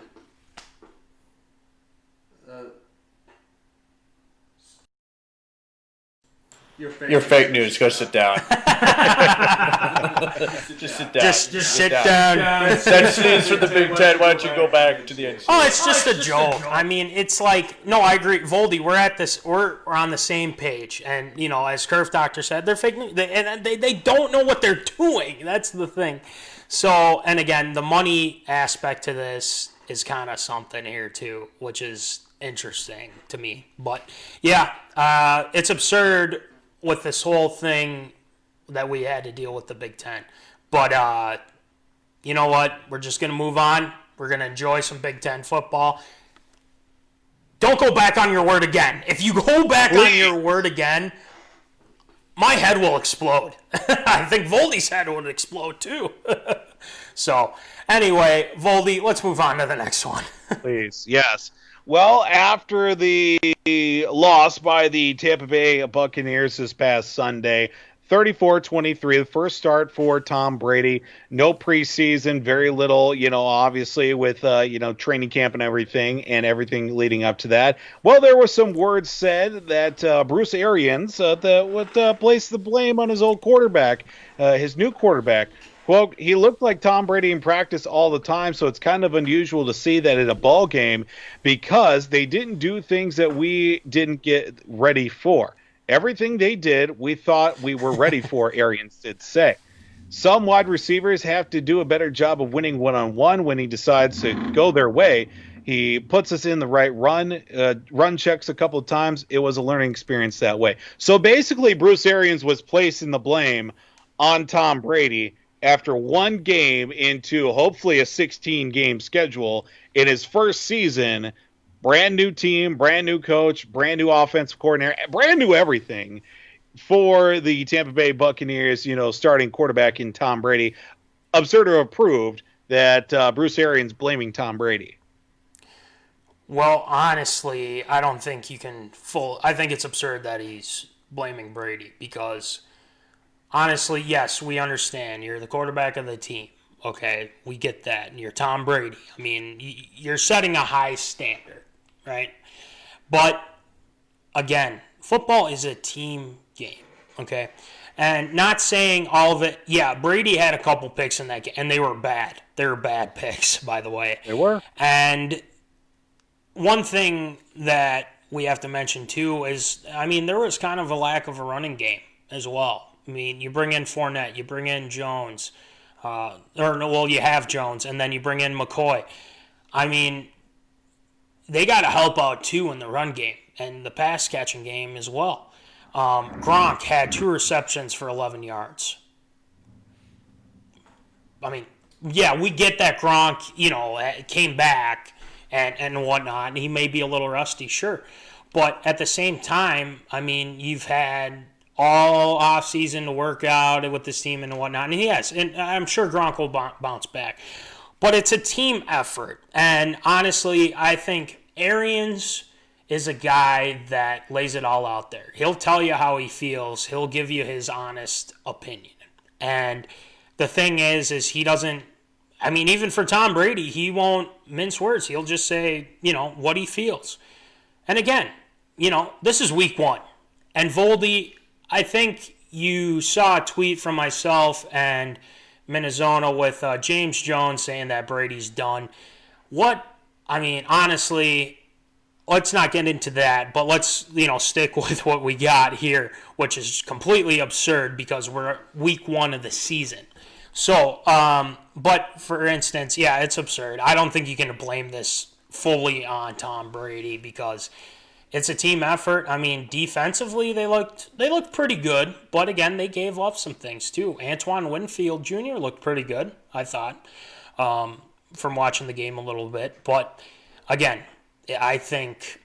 You're fake news. Go sit down. Just sit down. Just sit down. That's news for the Big Ten. Why don't you go back to the NCAA? Oh, it's just a joke. It's like, no, I agree. Voldy, we're on the same page. And, as Kerf Doctor said, they're fake news. They don't know what they're doing. That's the thing. So, and again, the money aspect to this is kind of something here, too, which is interesting to me. But, yeah, it's absurd with this whole thing that we had to deal with the Big Ten. But you know what? We're just going to move on. We're going to enjoy some Big Ten football. Don't go back on your word again. If you go back on your word again, my head will explode. I think Voldy's head would explode too. So, anyway, Voldy, let's move on to the next one. Please, yes. Well, after the loss by the Tampa Bay Buccaneers this past Sunday, 34-23, the first start for Tom Brady. No preseason, very little, obviously with, training camp and everything leading up to that. Well, there were some words said that Bruce Arians would place the blame on his old quarterback, his new quarterback. Well, he looked like Tom Brady in practice all the time, so it's kind of unusual to see that at a ball game because they didn't do things that we didn't get ready for. Everything they did, we thought we were ready for, Arians did say. Some wide receivers have to do a better job of winning one-on-one when he decides to go their way. He puts us in the right run checks a couple of times. It was a learning experience that way. So basically, Bruce Arians was placing the blame on Tom Brady after one game into hopefully a 16-game schedule in his first season. Brand new team, brand new coach, brand new offensive coordinator, brand new everything for the Tampa Bay Buccaneers, starting quarterback in Tom Brady. Absurd or approved that Bruce Arians blaming Tom Brady. Well, honestly, I don't think you can I think it's absurd that he's blaming Brady because, honestly, yes, we understand. You're the quarterback of the team. Okay, we get that. And you're Tom Brady. I mean, you're setting a high standard. Right? But, again, football is a team game, okay? And not saying all of it. Yeah, Brady had a couple picks in that game, and they were bad. They were bad picks, by the way. They were. And one thing that we have to mention, too, is, there was kind of a lack of a running game as well. You bring in Fournette, you bring in Jones, you have Jones, and then you bring in McCoy. They got to help out, too, in the run game and the pass-catching game as well. Gronk had 2 receptions for 11 yards. We get that Gronk, came back and whatnot, and he may be a little rusty, sure. But at the same time, you've had all offseason to work out with this team and whatnot. And yes, and I'm sure Gronk will bounce back. But it's a team effort. And honestly, I think Arians is a guy that lays it all out there. He'll tell you how he feels. He'll give you his honest opinion. And the thing is he doesn't, even for Tom Brady, he won't mince words. He'll just say, what he feels. And again, this is week 1. And Voldy, I think you saw a tweet from myself and MinneZona with James Jones saying that Brady's done. Honestly, let's not get into that, but let's, stick with what we got here, which is completely absurd because we're week 1 of the season. So, but for instance, yeah, it's absurd. I don't think you can blame this fully on Tom Brady because it's a team effort. Defensively, they looked pretty good, but again, they gave up some things too. Antoine Winfield Jr. looked pretty good, I thought, from watching the game a little bit. But again, I think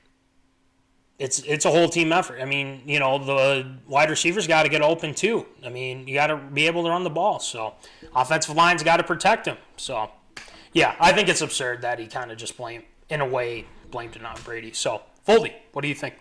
it's a whole team effort. The wide receivers got to get open too. You got to be able to run the ball. So offensive line's got to protect him. So yeah, I think it's absurd that he kind of just blamed it on Brady. So Voldy, what do you think?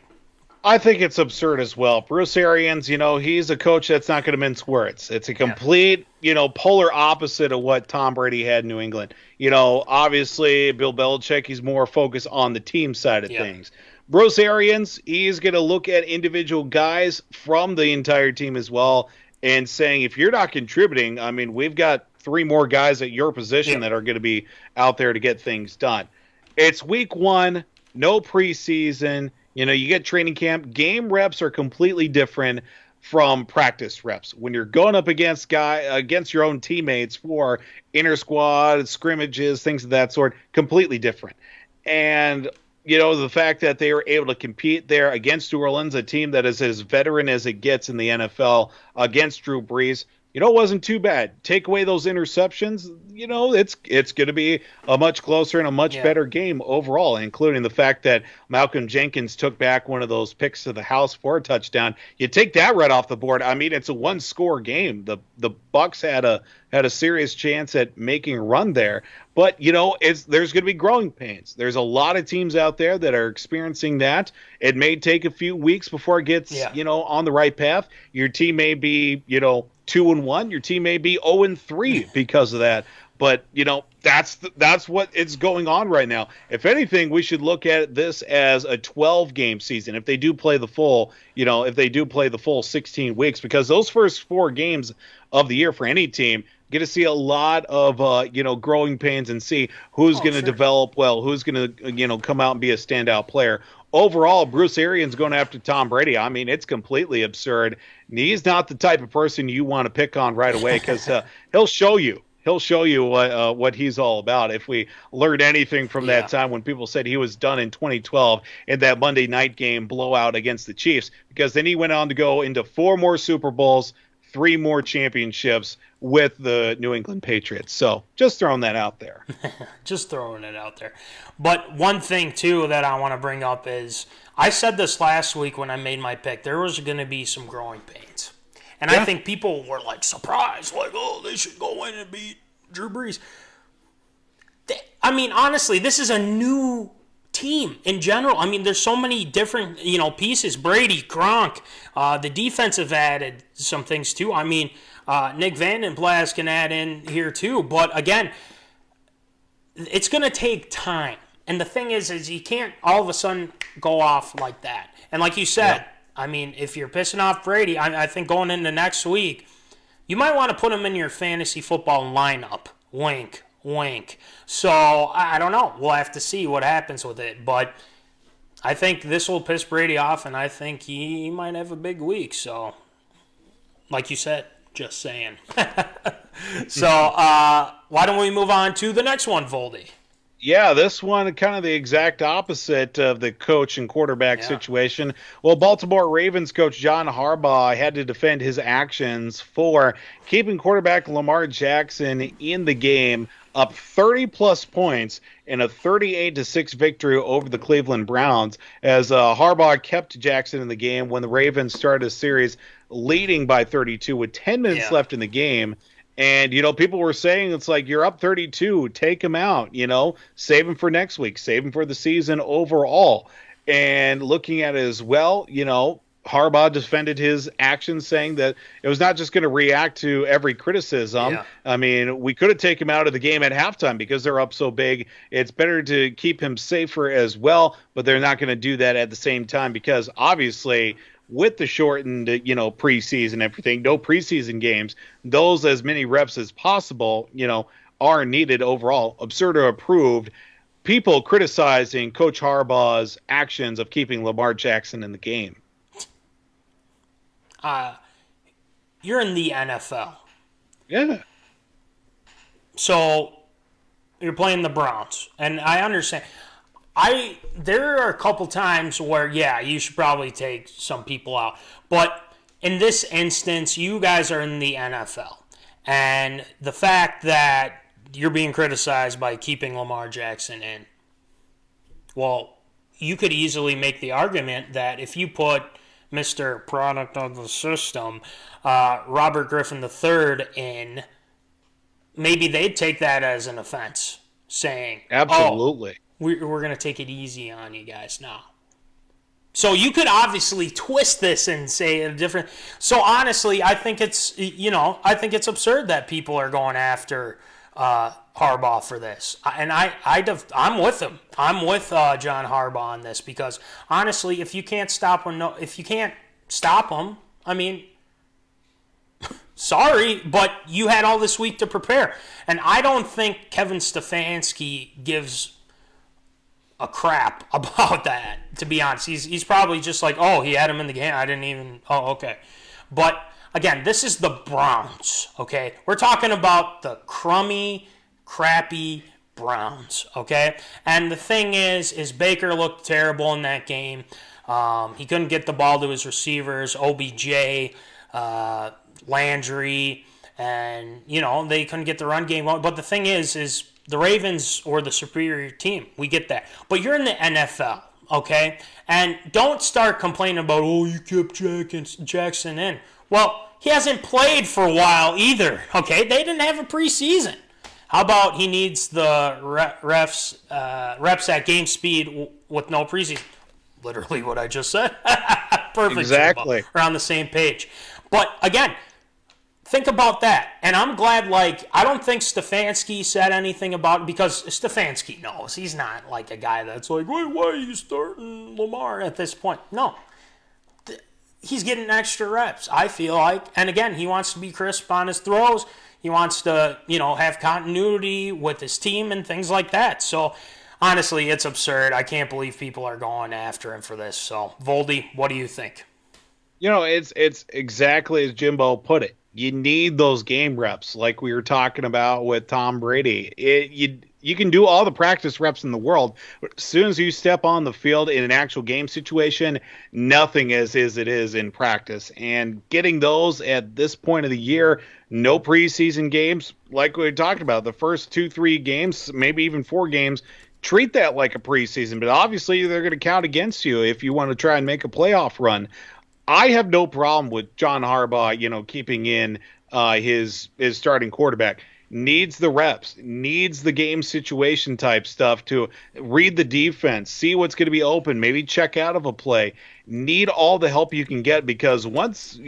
I think it's absurd as well. Bruce Arians, he's a coach that's not going to mince words. It's a complete, polar opposite of what Tom Brady had in New England. Obviously, Bill Belichick, he's more focused on the team side of things. Bruce Arians, he's going to look at individual guys from the entire team as well and saying, if you're not contributing, we've got 3 more guys at your position that are going to be out there to get things done. It's week 1, no preseason. You get training camp. Game reps are completely different from practice reps. When you're going up against your own teammates for inter-squad, scrimmages, things of that sort, completely different. And the fact that they were able to compete there against New Orleans, a team that is as veteran as it gets in the NFL, against Drew Brees, it wasn't too bad. Take away those interceptions, it's going to be a much closer and a much better game overall, including the fact that Malcolm Jenkins took back one of those picks to the house for a touchdown. You take that right off the board. I mean, it's a one-score game. The Bucs had a serious chance at making a run there. But, there's going to be growing pains. There's a lot of teams out there that are experiencing that. It may take a few weeks before it gets, on the right path. Your team may be, 2-1. Your team may be 0-3 because of that. But, that's what it's going on right now. If anything, we should look at this as a 12-game season. If they do play the full, 16 weeks, because those first 4 games of the year for any team, get to see a lot of growing pains and see who's going to develop well, who's going to come out and be a standout player. Overall, Bruce Arians going after Tom Brady. I mean, it's completely absurd. And he's not the type of person you want to pick on right away, because he'll show you. He'll show you what he's all about. If we learned anything from that time when people said he was done in 2012 in that Monday night game blowout against the Chiefs, because then he went on to go into 4 more Super Bowls, 3 more championships with the New England Patriots. So just throwing that out there. Just throwing it out there. But one thing, too, that I want to bring up is, I said this last week when I made my pick, there was going to be some growing pains. And I think people were, surprised, they should go in and beat Drew Brees. Honestly, this is a new team in general. I mean, there's so many different, pieces. Brady, Gronk, the defense have added some things, too. I mean, Nick Vanden Plas can add in here, too. But, again, it's going to take time. And the thing is you can't all of a sudden go off like that. And like you said, I mean, if you're pissing off Brady, I think going into next week, you might want to put him in your fantasy football lineup. Wink, wink. So, I don't know. We'll have to see what happens with it. But I think this will piss Brady off, and I think he might have a big week. So, like you said, just saying. So, why don't we move on to the next one, Voldy? Yeah, this one kind of the exact opposite of the coach and quarterback situation. Well, Baltimore Ravens coach John Harbaugh had to defend his actions for keeping quarterback Lamar Jackson in the game, up 30-plus points in a 38-6 victory over the Cleveland Browns, as Harbaugh kept Jackson in the game when the Ravens started a series leading by 32 with 10 minutes left in the game. And, people were saying, it's like, you're up 32, take him out, save him for next week, save him for the season overall. And looking at it as well, Harbaugh defended his actions, saying that it was not just going to react to every criticism. Yeah. I mean, we could have taken him out of the game at halftime because they're up so big. It's better to keep him safer as well, but they're not going to do that at the same time because obviously – with the shortened, preseason, everything, no preseason games, those as many reps as possible, are needed overall. Absurd or approved. People criticizing Coach Harbaugh's actions of keeping Lamar Jackson in the game. You're in the NFL. Yeah. So you're playing the Browns, and I understand. There are a couple times where, you should probably take some people out. But in this instance, you guys are in the NFL. And the fact that you're being criticized by keeping Lamar Jackson in, well, you could easily make the argument that if you put Mr. Product of the System, Robert Griffin III in, maybe they'd take that as an offense, saying, absolutely. We're going to take it easy on you guys now. So you could obviously twist this and say a different. So honestly, I think it's absurd that people are going after Harbaugh for this. And I'm with him. I'm with John Harbaugh on this because honestly, if you can't stop him, I mean, sorry, but you had all this week to prepare. And I don't think Kevin Stefanski gives a crap about that, to be honest. He's probably just like, he had him in the game. I didn't even, okay. But, again, this is the Browns, okay? We're talking about the crummy, crappy Browns, okay? And the thing is Baker looked terrible in that game. He couldn't get the ball to his receivers, OBJ, Landry, and, they couldn't get the run game. But the thing is the Ravens were the superior team. We get that. But you're in the NFL, okay? And don't start complaining about, you kept Jackson in. Well, he hasn't played for a while either, okay? They didn't have a preseason. How about he needs the reps at game speed with no preseason? Literally what I just said. Perfect. Exactly. We're on the same page. But, again, think about that. And I'm glad, I don't think Stefanski said anything about it because Stefanski knows. He's not like a guy that's like, why are you starting Lamar at this point? No. He's getting extra reps, I feel like. And, again, he wants to be crisp on his throws. He wants to, have continuity with his team and things like that. So, honestly, it's absurd. I can't believe people are going after him for this. So, Voldy, what do you think? It's exactly as Jimbo put it. You need those game reps like we were talking about with Tom Brady. You can do all the practice reps in the world, but as soon as you step on the field in an actual game situation, nothing is as it is in practice. And getting those at this point of the year, no preseason games, like we talked about, the first 2-3 games, maybe even 4 games, treat that like a preseason. But obviously they're going to count against you if you want to try and make a playoff run. I have no problem with John Harbaugh, keeping in his starting quarterback. Needs the reps, needs the game situation type stuff to read the defense, see what's going to be open, maybe check out of a play. Need all the help you can get because once,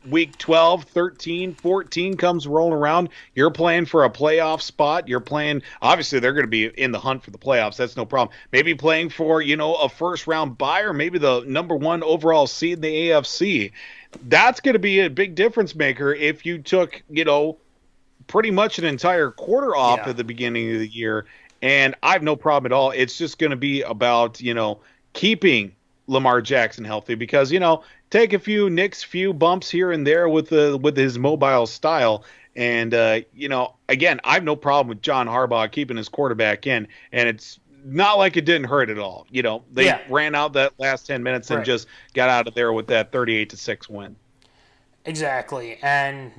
week 12, 13, 14 comes rolling around, you're playing for a playoff spot. You're playing, obviously they're going to be in the hunt for the playoffs. That's no problem. Maybe playing for, a first round bye or maybe the number 1 overall seed in the AFC. That's going to be a big difference maker if you took, pretty much an entire quarter off at the beginning of the year. And I have no problem at all. It's just going to be about, keeping Lamar Jackson healthy because, take a few nicks, few bumps here and there with his mobile style. And, again, I have no problem with John Harbaugh keeping his quarterback in. And it's not like it didn't hurt at all. They ran out that last 10 minutes and just got out of there with that 38-6 win. Exactly. And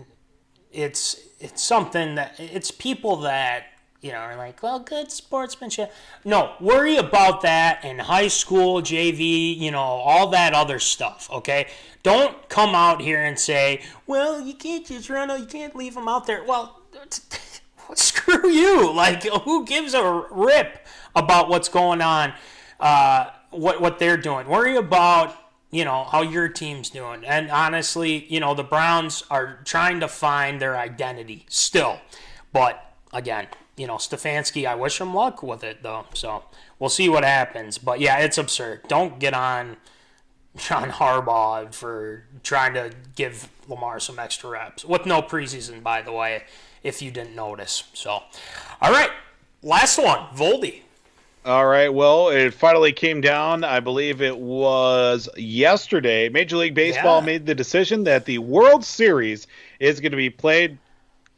it's something that it's people that are like, well, good sportsmanship. No, worry about that in high school, JV, all that other stuff. Okay, don't come out here and say, well, you can't just run out, you can't leave them out there. Well, screw you. Who gives a rip about what's going on? What they're doing. Worry about how your team's doing. And honestly, the Browns are trying to find their identity still. But, again, Stefanski, I wish him luck with it, though. So we'll see what happens. But, yeah, it's absurd. Don't get on John Harbaugh for trying to give Lamar some extra reps. With no preseason, by the way, if you didn't notice. So, all right, last one, Voldy. All right, well, it finally came down. I believe it was yesterday. Major League Baseball made the decision that the World Series is going to be played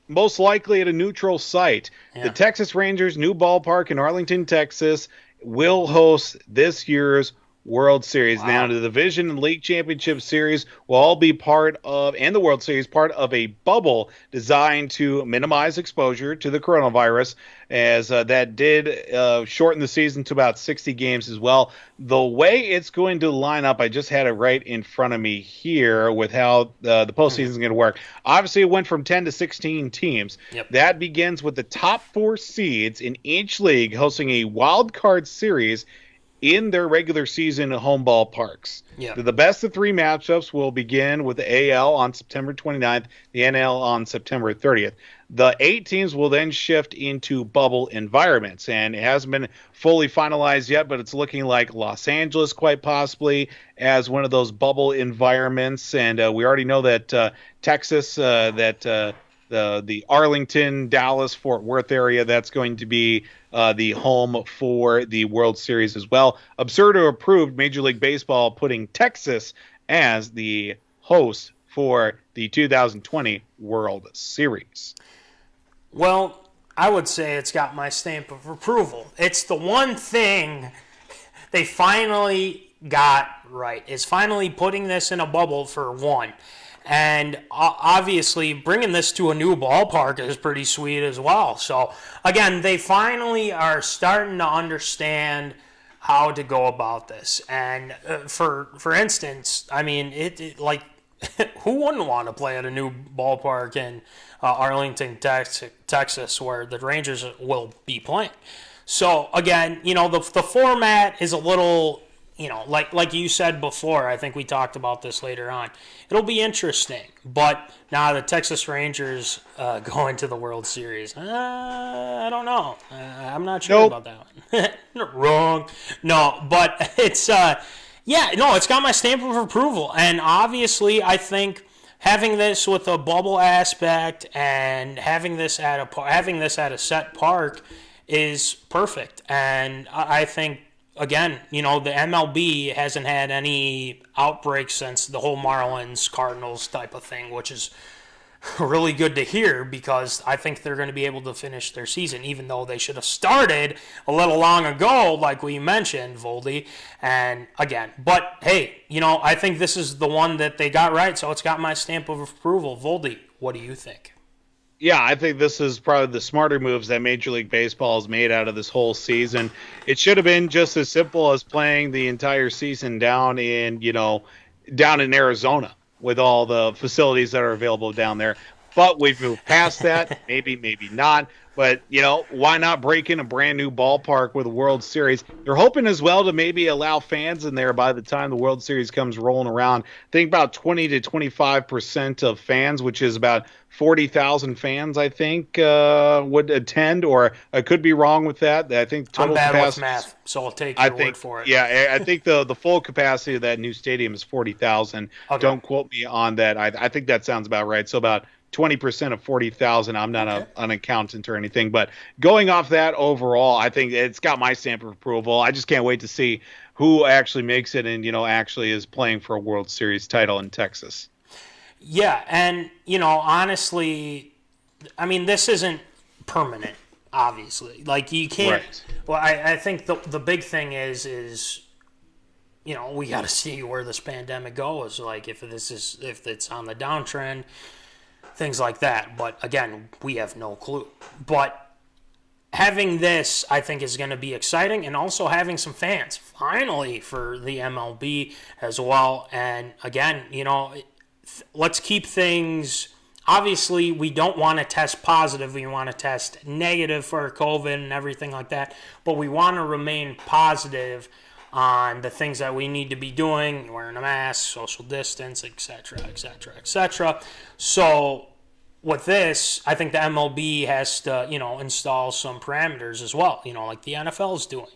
most likely at a neutral site. The Texas Rangers' new ballpark in Arlington, Texas, will host this year's World Series. Wow. Now, the Division and League Championship Series will all be part of, and the World Series, part of a bubble designed to minimize exposure to the coronavirus, as that did shorten the season to about 60 games as well. The way it's going to line up, I just had it right in front of me here with how the postseason is going to work. Obviously, it went from 10 to 16 teams. Yep. That begins with the top 4 seeds in each league hosting a wild card series in their regular season home ballparks. Yep. The best of 3 matchups will begin with the AL on September 29th, the NL on September 30th. The 8 teams will then shift into bubble environments, and it hasn't been fully finalized yet, but it's looking like Los Angeles quite possibly as one of those bubble environments, and we already know that Texas, the Arlington, Dallas, Fort Worth area, that's going to be the home for the World Series as well. Absurd or approved, Major League Baseball putting Texas as the host for the 2020 World Series. Well, I would say it's got my stamp of approval. It's the one thing they finally got right. Is finally putting this in a bubble for one. And obviously, bringing this to a new ballpark is pretty sweet as well. So, again, they finally are starting to understand how to go about this. And for instance, I mean, it like, who wouldn't want to play at a new ballpark in Arlington, Texas, where the Rangers will be playing? So, again, the format is a little... like you said before, I think we talked about this later on. It'll be interesting, but now the Texas Rangers going to the World Series. I don't know. I'm not sure about that one. Wrong. No, but it's it's got my stamp of approval, and obviously I think having this with a bubble aspect and having this at a set park is perfect, and I think. Again, the MLB hasn't had any outbreaks since the whole Marlins, Cardinals type of thing, which is really good to hear because I think they're going to be able to finish their season, even though they should have started a little long ago, like we mentioned, Voldy. And again, but hey, I think this is the one that they got right, so it's got my stamp of approval. Voldy, what do you think? Yeah, I think this is probably the smarter moves that Major League Baseball has made out of this whole season. It should have been just as simple as playing the entire season down in Arizona with all the facilities that are available down there. But we've moved past that. Maybe not. But, why not break in a brand new ballpark with a World Series? They're hoping as well to maybe allow fans in there by the time the World Series comes rolling around. I think about 20 to 25% of fans, which is about 40,000 fans, I think, would attend, or I could be wrong with that. I think total I'm bad capacity, with math, so I'll take your word for it. Yeah, I think the full capacity of that new stadium is 40,000. Okay. Don't quote me on that. I think that sounds about right. So about 20% of 40,000. I'm not an accountant or anything, but going off that overall, I think it's got my stamp of approval. I just can't wait to see who actually makes it and, actually is playing for a World Series title in Texas. Yeah, and, honestly, I mean, this isn't permanent, obviously. Like, you can't... Right. Well, I think the big thing is we got to see where this pandemic goes. Like, if it's on the downtrend, things like that. But, again, we have no clue. But having this, I think, is going to be exciting, and also having some fans, finally, for the MLB as well. And, again, let's keep things... Obviously, we don't want to test positive. We want to test negative for COVID and everything like that. But we want to remain positive on the things that we need to be doing, wearing a mask, social distance, etc., etc., etc. So with this, I think the MLB has to, install some parameters as well, like the NFL is doing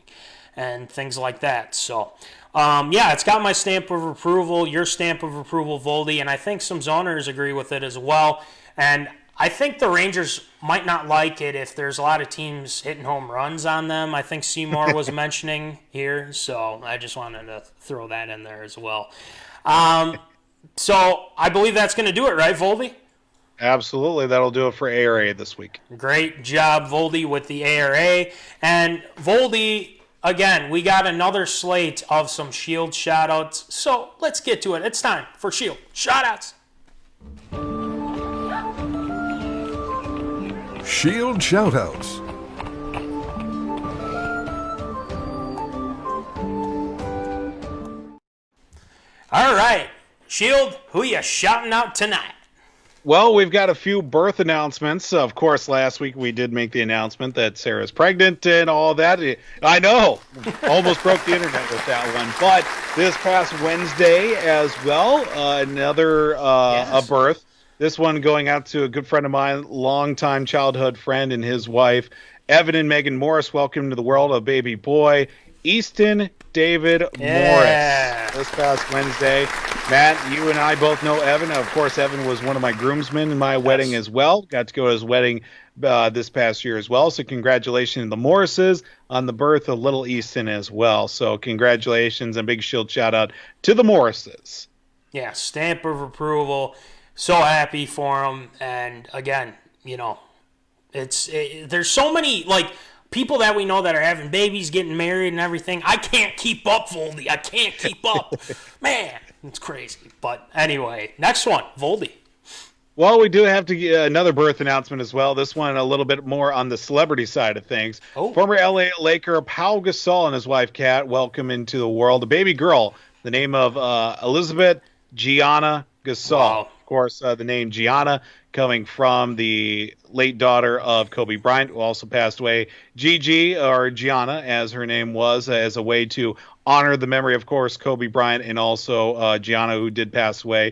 and things like that. So, it's got my stamp of approval, your stamp of approval, Voldy, and I think some zoners agree with it as well. And I think the Rangers might not like it if there's a lot of teams hitting home runs on them. I think Seymour was mentioning here, so I just wanted to throw that in there as well. So I believe that's going to do it, right, Voldy? Absolutely. That'll do it for ARA this week. Great job, Voldy, with the ARA. And Voldy... Again, we got another slate of some Shield shoutouts, so let's get to it. It's time for Shield shoutouts. Shield shoutouts. All right, Shield, who you shouting out tonight? Well, we've got a few birth announcements. Of course, last week we did make the announcement that Sarah's pregnant and all that. I know, almost broke the internet with that one. But this past Wednesday as well, another a birth. This one going out to a good friend of mine, longtime childhood friend and his wife, Evan and Megan Morris. Welcome to the world, a baby boy, Easton David Morris. This past Wednesday. Matt, you and I both know Evan. Of course, Evan was one of my groomsmen in my wedding as well. Got to go to his wedding this past year as well. So congratulations to the Morrises on the birth of little Easton as well. So congratulations and big Shield shout out to the Morrises. Yeah, stamp of approval. So happy for him. And again, There's so many, like, people that we know that are having babies, getting married and everything. I can't keep up, Voldy. I can't keep up. Man, it's crazy. But anyway, next one, Voldy. Well, we do have to get another birth announcement as well. This one a little bit more on the celebrity side of things. Oh. Former LA Laker Pau Gasol and his wife Kat welcome into the world a baby girl. The name of Elizabeth Gianna Gasol. Wow. Of course, the name Gianna coming from the late daughter of Kobe Bryant, who also passed away. Gigi, or Gianna, as her name was, as a way to honor the memory, of course, Kobe Bryant, and also Gianna, who did pass away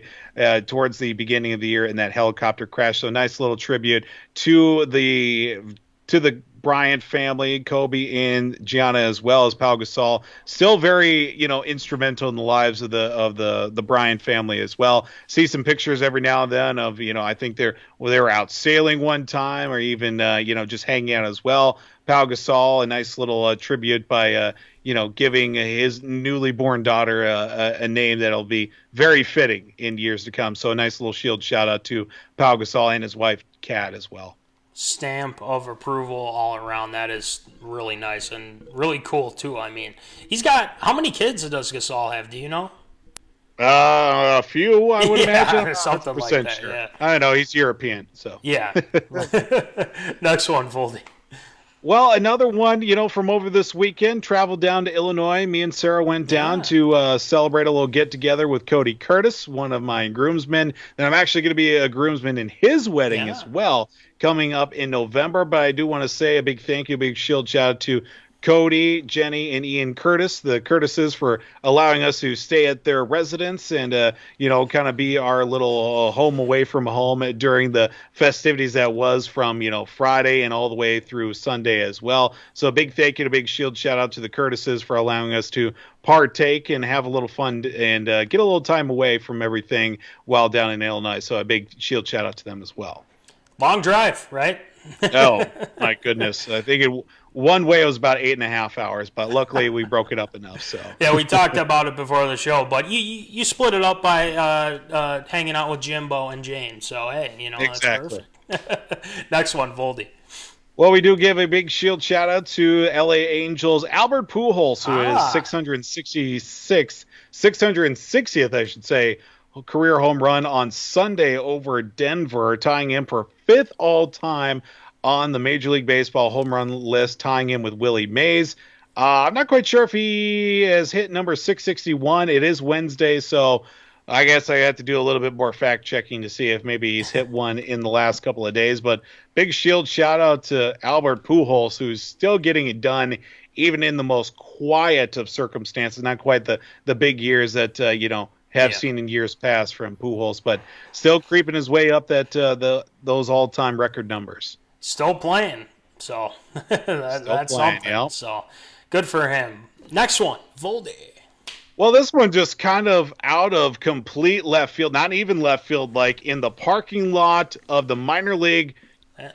towards the beginning of the year in that helicopter crash. So, nice little tribute to the Bryant family, Kobe and Gianna, as well as Pau Gasol. Still very, instrumental in the lives of the Bryant family as well. See some pictures every now and then of, I think they were out sailing one time, or even just hanging out as well. Pau Gasol, a nice little tribute by giving his newly born daughter a name that'll be very fitting in years to come. So a nice little shield shout out to Pau Gasol and his wife Kat as well. Stamp of approval all around. That is really nice and really cool too. I mean, he's got, how many kids does Gasol have? Do you know? A few, I would imagine. Something like that. Sure. Yeah. I don't know. He's European, so. Yeah. Next one, Voldy. Well, another one, from over this weekend, traveled down to Illinois. Me and Sarah went down to celebrate a little get-together with Cody Curtis, one of my groomsmen. And I'm actually going to be a groomsman in his wedding as well, coming up in November. But I do want to say a big thank you, a big shield shout out to Cody, Jenny, and Ian Curtis, the Curtises, for allowing us to stay at their residence and, kind of be our little home away from home during the festivities that was from, Friday and all the way through Sunday as well. So a big thank you, a big shield shout out to the Curtises for allowing us to partake and have a little fun and get a little time away from everything while down in Illinois. So a big shield shout out to them as well. Long drive, right? Oh, my goodness. I think one way it was about 8.5 hours, but luckily we broke it up enough. So yeah, we talked about it before the show, but you split it up by hanging out with Jimbo and James. So hey, exactly. That's perfect. Next one, Voldy. Well, we do give a big shield shout out to LA Angels Albert Pujols, who is 660th, I should say, career home run on Sunday over Denver, tying him for 5th all-time on the Major League Baseball home run list, tying him with Willie Mays. I'm not quite sure if he has hit number 661. It is Wednesday, so I guess I have to do a little bit more fact-checking to see if maybe he's hit one in the last couple of days. But big shield shout-out to Albert Pujols, who's still getting it done, even in the most quiet of circumstances. Not quite the big years that, have seen in years past from Pujols, but still creeping his way up those all-time record numbers. Still playing, so that's something. Yep. So good for him. Next one, Voldy. Well, this one just kind of out of complete left field, not even left field, like in the parking lot of the minor league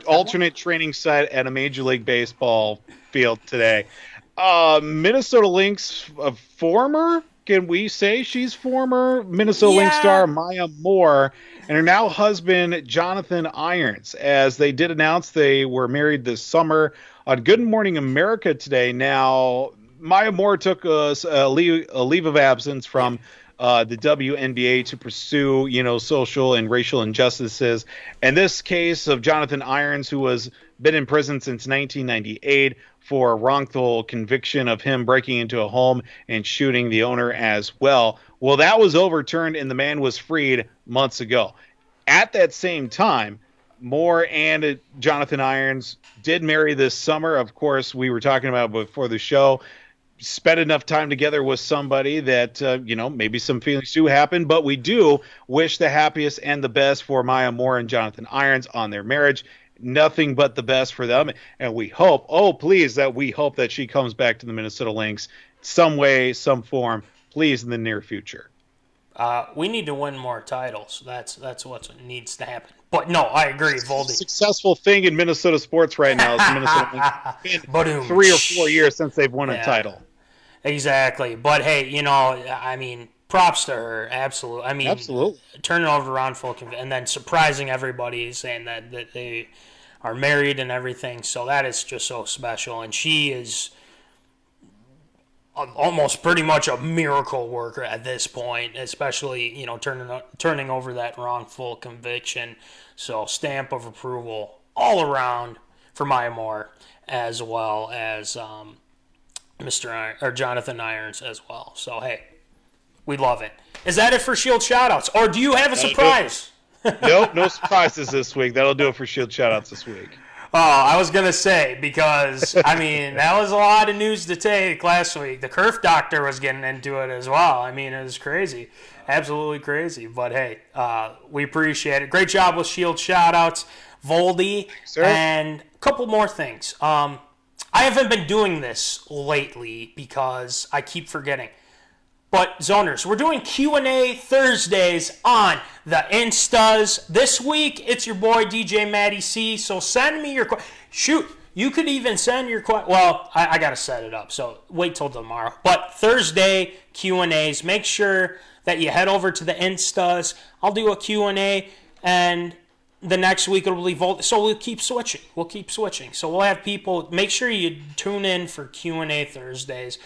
alternate training site at a Major League Baseball field today. Minnesota Lynx, former, can we say she's former Minnesota Lynx star Maya Moore, and her now husband Jonathan Irons, as they did announce they were married this summer on Good Morning America today. Now, Maya Moore took a leave of absence from the WNBA to pursue, social and racial injustices. And this case of Jonathan Irons, who was been in prison since 1998 for a wrongful conviction of him breaking into a home and shooting the owner as well. Well, that was overturned and the man was freed months ago. At that same time, Moore and Jonathan Irons did marry this summer. Of course, we were talking about before the show, spent enough time together with somebody that, maybe some feelings do happen, but we do wish the happiest and the best for Maya Moore and Jonathan Irons on their marriage. Nothing but the best for them. And we hope, we hope that she comes back to the Minnesota Lynx some way, some form, please, in the near future. We need to win more titles. That's what needs to happen. But no, I agree, Voldy. Successful thing in Minnesota sports right now is the Minnesota Lynx. It's been 3 or 4 years since they've won a title. Exactly. But hey, props to her. Absolutely. Turning over around full and then surprising everybody, saying that they are married and everything. So that is just so special. And she is almost pretty much a miracle worker at this point, especially, you know, turning over that wrongful conviction. So stamp of approval all around for Maya Moore, as well as Jonathan Irons as well. So hey, we love it. Is that it for Shield Shoutouts, or do you have a surprise? Nope, no surprises this week. That'll do it for Shield Shoutouts this week. Oh, I was going to say, because, I mean, that was a lot of news to take last week. The Kerf doctor was getting into it as well. I mean, it was crazy. Absolutely crazy. But, hey, we appreciate it. Great job with Shield Shoutouts, Voldy. Sir? And a couple more things. I haven't been doing this lately because I keep forgetting. But, Zoners, we're doing Q&A Thursdays on the Instas. This week, it's your boy, DJ Matty C. So send me your shoot, you could even send your well, I got to set it up, so wait till tomorrow. But Thursday, Q&As. Make sure that you head over to the Instas. I'll do a Q&A, and the next week it'll be Voldy. So we'll keep switching. So we'll have people, make sure you tune in for Q&A Thursdays.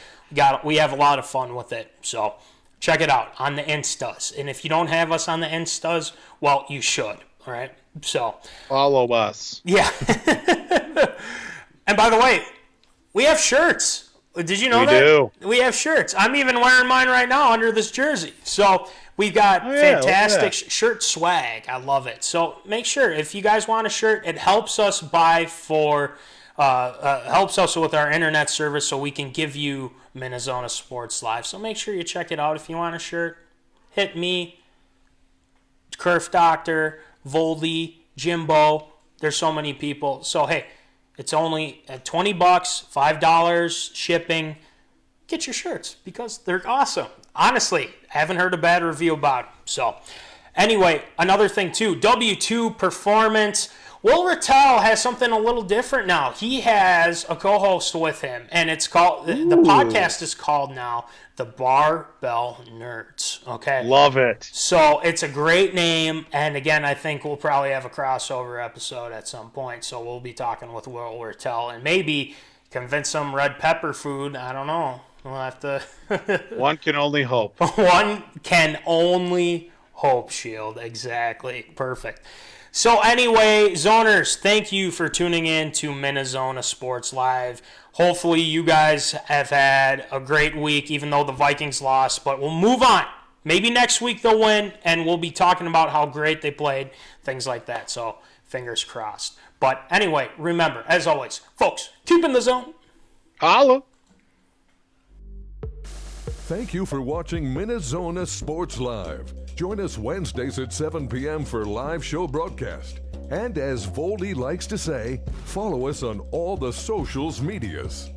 We have a lot of fun with it, so check it out on the Instas. And if you don't have us on the Instas, well, you should, all right? So follow us. Yeah. And by the way, we have shirts. Did you know that? We do. We have shirts. I'm even wearing mine right now under this jersey. So we've got fantastic shirt swag. I love it. So make sure, if you guys want a shirt, it helps us helps us with our internet service, so we can give you MinneZona Sports Live. So make sure you check it out. If you want a shirt, hit me, Kerf Doctor, Voldy, Jimbo. There's so many people. So hey, it's only at $20, $5 shipping. Get your shirts because they're awesome. Honestly, I haven't heard a bad review about them. So anyway, another thing too, W2 Performance. Will Rattel has something a little different now. He has a co-host with him, and it's called, the podcast is called now the Barbell Nerds. Okay, love it. So it's a great name, and again, I think we'll probably have a crossover episode at some point. So we'll be talking with Will Rattel and maybe convince some red pepper food. I don't know. We'll have to. One can only hope. One can only hope. Shield, exactly, perfect. So anyway, Zoners, thank you for tuning in to MinneZona Sports Live. Hopefully you guys have had a great week, even though the Vikings lost. But we'll move on. Maybe next week they'll win, and we'll be talking about how great they played, things like that. So fingers crossed. But anyway, remember, as always, folks, keep in the zone. Holla. Thank you for watching MinneZona Sports Live. Join us Wednesdays at 7 p.m. for live show broadcast. And as Voldy likes to say, follow us on all the socials medias.